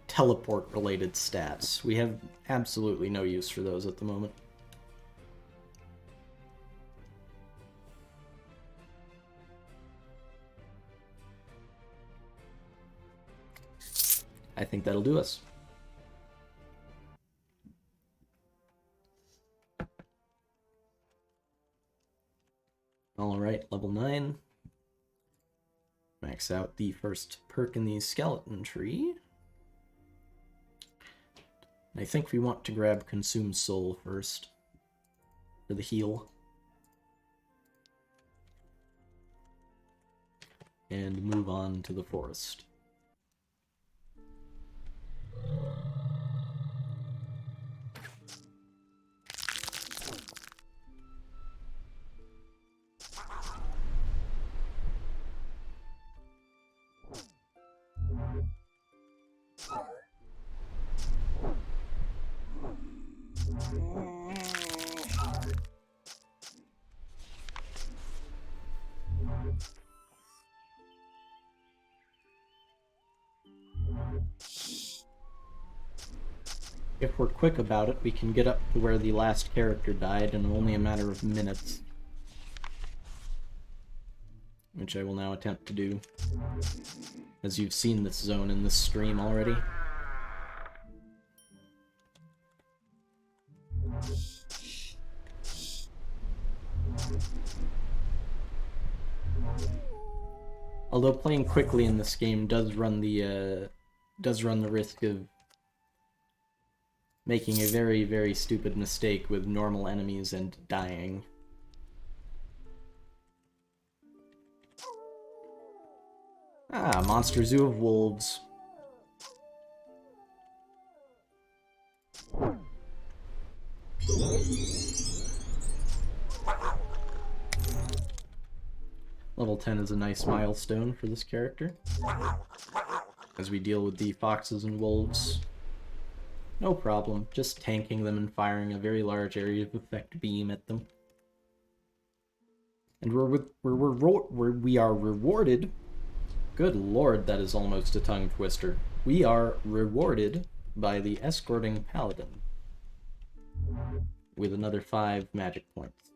teleport-related stats. We have absolutely no use for those at the moment. I think that'll do us. Alright, level 9. Max out the first perk in the skeleton tree. I think we want to grab Consume Soul first for the heal. and move on to the forest. If we're quick about it, we can get up to where the last character died in only a matter of minutes. Which I will now attempt to do, as you've seen this zone in this stream already. Although playing quickly in this game does run the risk of making a very, very stupid mistake with normal enemies and dying. Ah, Monster Zoo of Wolves. Level 10 is a nice milestone for this character, as we deal with the foxes and wolves. No problem, just tanking them and firing a very large area of effect beam at them. And we are rewarded. Good lord, that is almost a tongue twister. We are rewarded by the escorting paladin with another 5 magic points.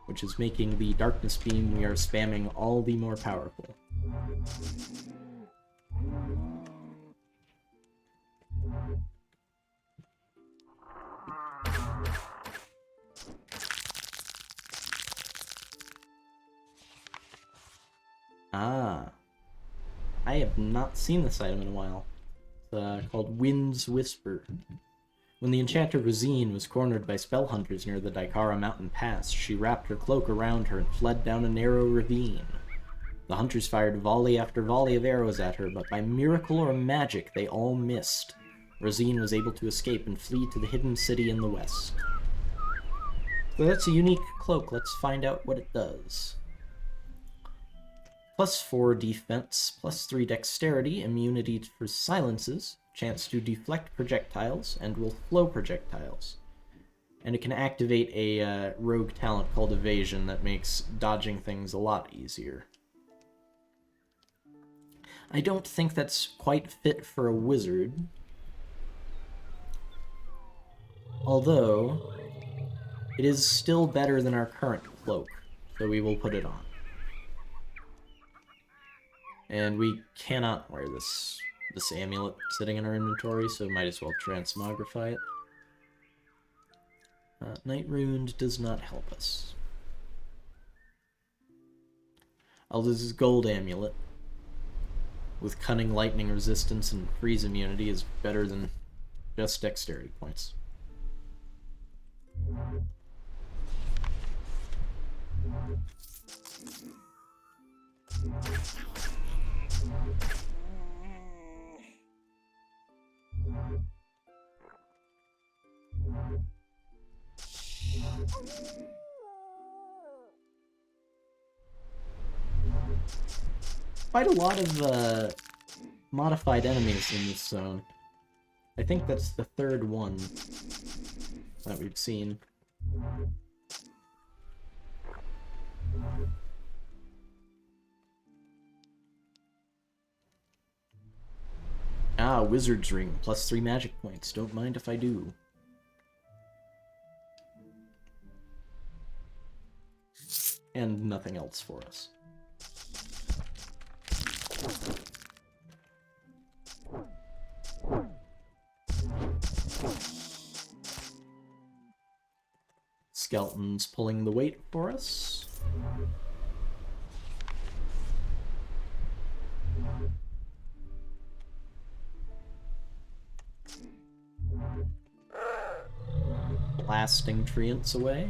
Which is making the darkness beam we are spamming all the more powerful. Ah, I have not seen this item in a while. It's called Wind's Whisper. When the enchanter Rosine was cornered by spell hunters near the Daikara Mountain Pass, she wrapped her cloak around her and fled down a narrow ravine. The hunters fired volley after volley of arrows at her, but by miracle or magic they all missed. Rosine was able to escape and flee to the hidden city in the west. So that's a unique cloak. Let's find out what it does. +4 defense, +3 dexterity, immunity for silences, chance to deflect projectiles, and will flow projectiles. And it can activate a rogue talent called Evasion that makes dodging things a lot easier. I don't think that's quite fit for a wizard. Although, it is still better than our current cloak, so we will put it on. And we cannot wear this amulet sitting in our inventory, so might as well transmogrify it. Night Ruined does not help us. Aldous' gold amulet, with Cunning Lightning Resistance and Freeze Immunity, is better than just dexterity points. Quite a lot of modified enemies in this zone. I think that's the 3rd one that we've seen. Ah, Wizard's Ring, +3 magic points. Don't mind if I do. And nothing else for us. Skeletons pulling the weight for us. Blasting treants away.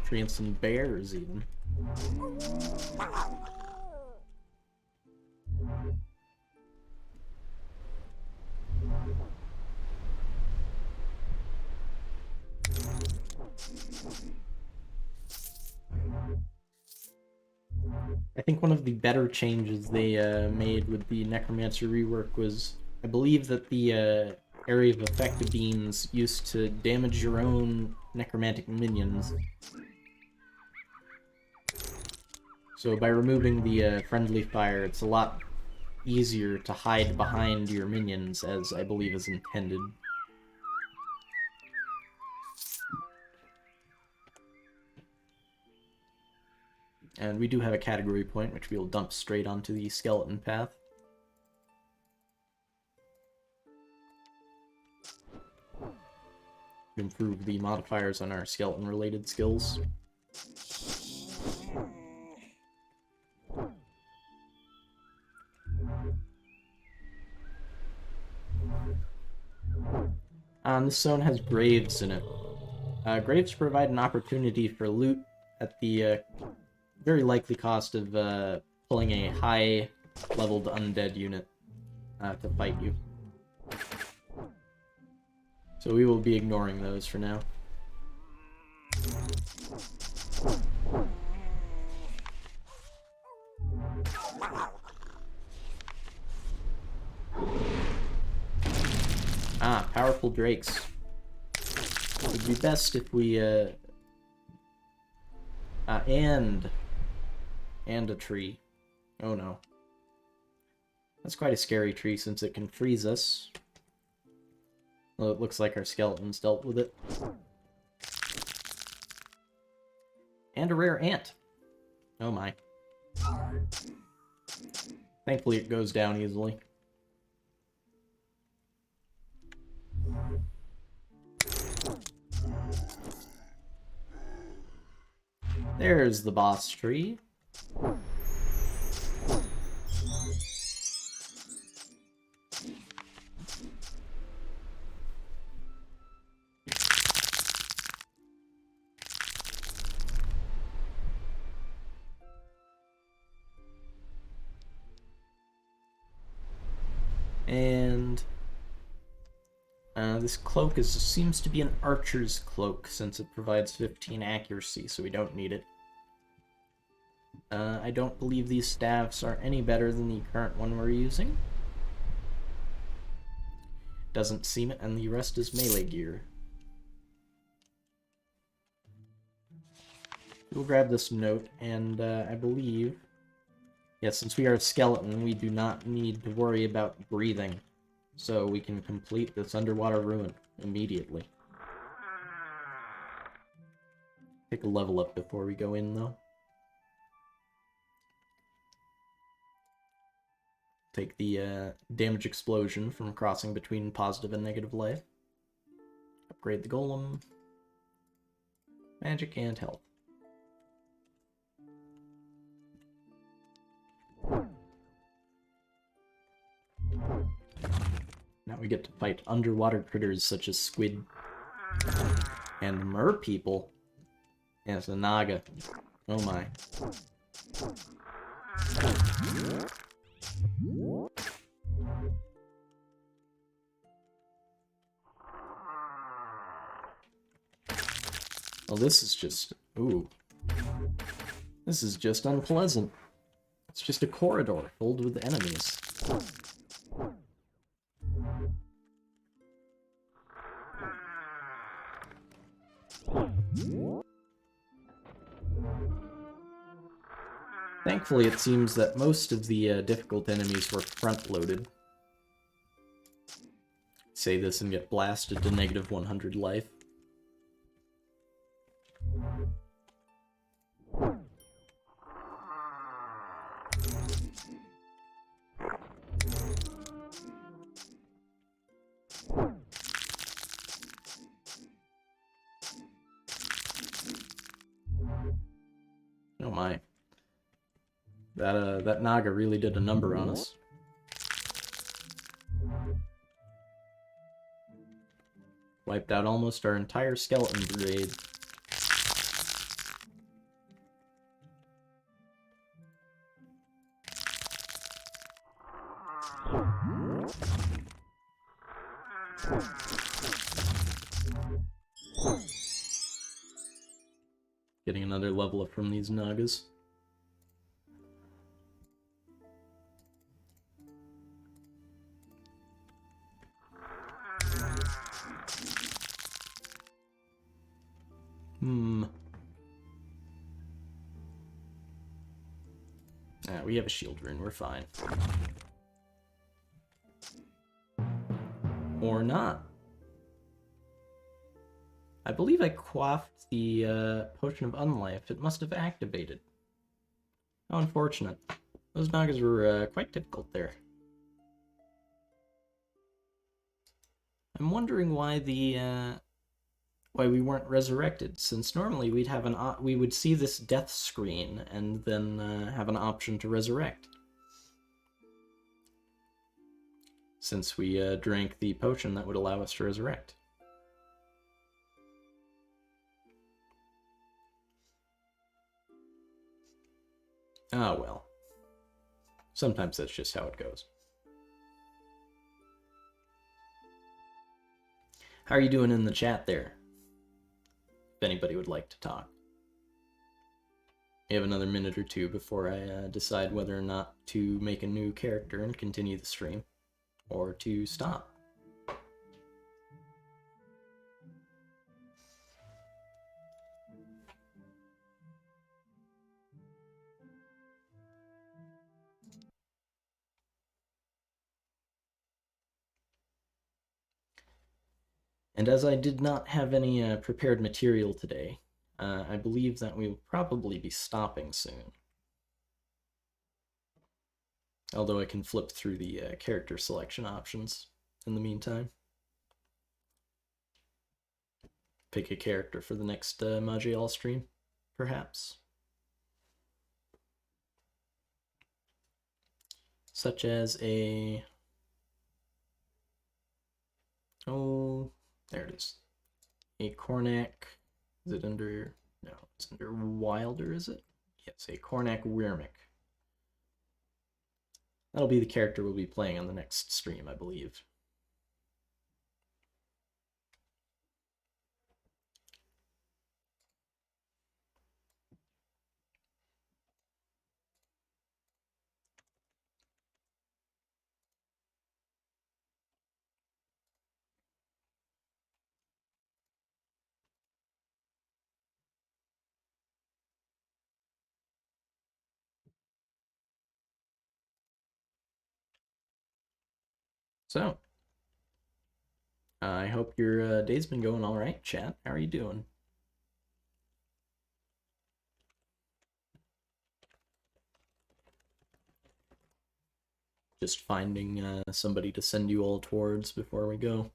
Treeing some bears, even. I think one of the better changes they made with the Necromancer rework was, I believe that the area of effect beams used to damage your own necromantic minions. So by removing the friendly fire, it's a lot easier to hide behind your minions, as I believe is intended. And we do have a category point, which we'll dump straight onto the skeleton path. To improve the modifiers on our skeleton-related skills. This zone has graves in it. Graves provide an opportunity for loot at the very likely cost of pulling a high-leveled undead unit to fight you. So we will be ignoring those for now. Powerful drakes. It would be best if we, and a tree. Oh no. That's quite a scary tree since it can freeze us. Well, it looks like our skeletons dealt with it. And a rare ant. Oh my. Thankfully it goes down easily. There's the boss tree. And this cloak seems to be an archer's cloak, since it provides 15 accuracy, so we don't need it. I don't believe these staffs are any better than the current one we're using. Doesn't seem it, and the rest is melee gear. We'll grab this note, and I believe... yes, since we are a skeleton, we do not need to worry about breathing. So we can complete this underwater ruin immediately. Take a level up before we go in, though. Take the damage explosion from crossing between positive and negative life. Upgrade the golem. Magic and health. Now we get to fight underwater critters such as squid and mer people. Yeah, it's a naga. Oh my. Well, this is just... ooh. This is just unpleasant. It's just a corridor filled with enemies. Thankfully, it seems that most of the difficult enemies were front-loaded. Say this and get blasted to negative 100 life. Oh my. That Naga really did a number on us. Wiped out almost our entire skeleton brigade. Getting another level up from these Nagas. We have a shield rune, we're fine. Or not. I believe I quaffed the potion of unlife. It must have activated. How unfortunate. Those Nagas were quite difficult there. I'm wondering why why we weren't resurrected, since normally we'd have we would see this death screen and then have an option to resurrect. Since we drank the potion that would allow us to resurrect. Ah, well. Sometimes that's just how it goes. How are you doing in the chat there? If anybody would like to talk. We have another minute or two before I decide whether or not to make a new character and continue the stream, or to stop. And as I did not have any prepared material today, I believe that we will probably be stopping soon. Although I can flip through the character selection options in the meantime. Pick a character for the next Maj'Eyal stream, perhaps. Such as a... Oh, there it is. A Cornac. Is it under... No, it's under Wilder, is it? Yes, a Cornac Weirmick. That'll be the character we'll be playing on the next stream, I believe. So, I hope your day's been going all right, chat. How are you doing? Just finding somebody to send you all towards before we go.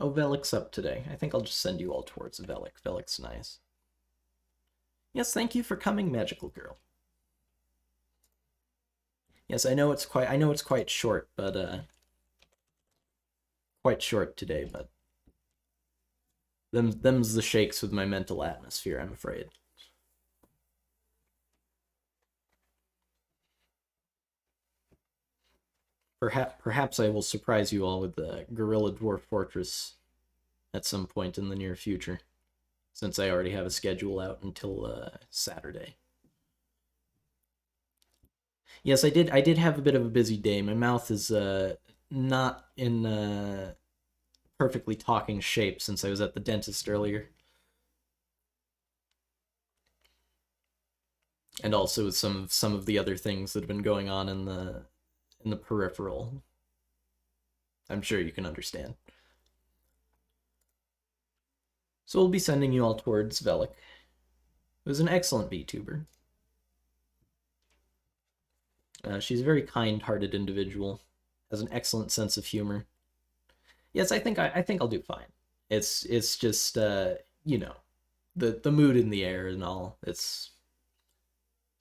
Oh, Velik's up today. I think I'll just send you all towards Velik. Velik's nice. Yes, thank you for coming, Magical Girl. Yes, I know it's quite short, but quite short today, but them's the shakes with my mental atmosphere, I'm afraid. Perhaps I will surprise you all with the Gorilla Dwarf Fortress at some point in the near future, since I already have a schedule out until Saturday. Yes, I did have a bit of a busy day. My mouth is not in perfectly talking shape since I was at the dentist earlier. And also with some of the other things that have been going on in the peripheral. I'm sure you can understand. So we'll be sending you all towards Velik. It was an excellent VTuber. She's a very kind-hearted individual, has an excellent sense of humor. Yes, I think I'll do fine. It's just you know, the mood in the air and all. It's,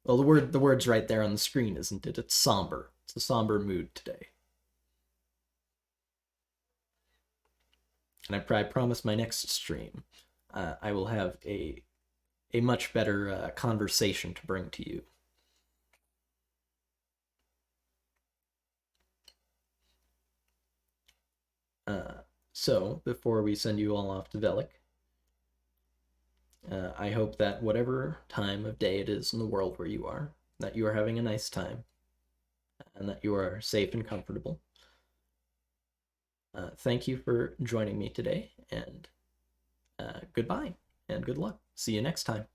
well, the word's right there on the screen, isn't it? It's somber. It's a somber mood today. And I promise my next stream, I will have a much better conversation to bring to you. So, before we send you all off to Velik, I hope that whatever time of day it is in the world where you are, that you are having a nice time, and that you are safe and comfortable. Thank you for joining me today, and goodbye, and good luck. See you next time.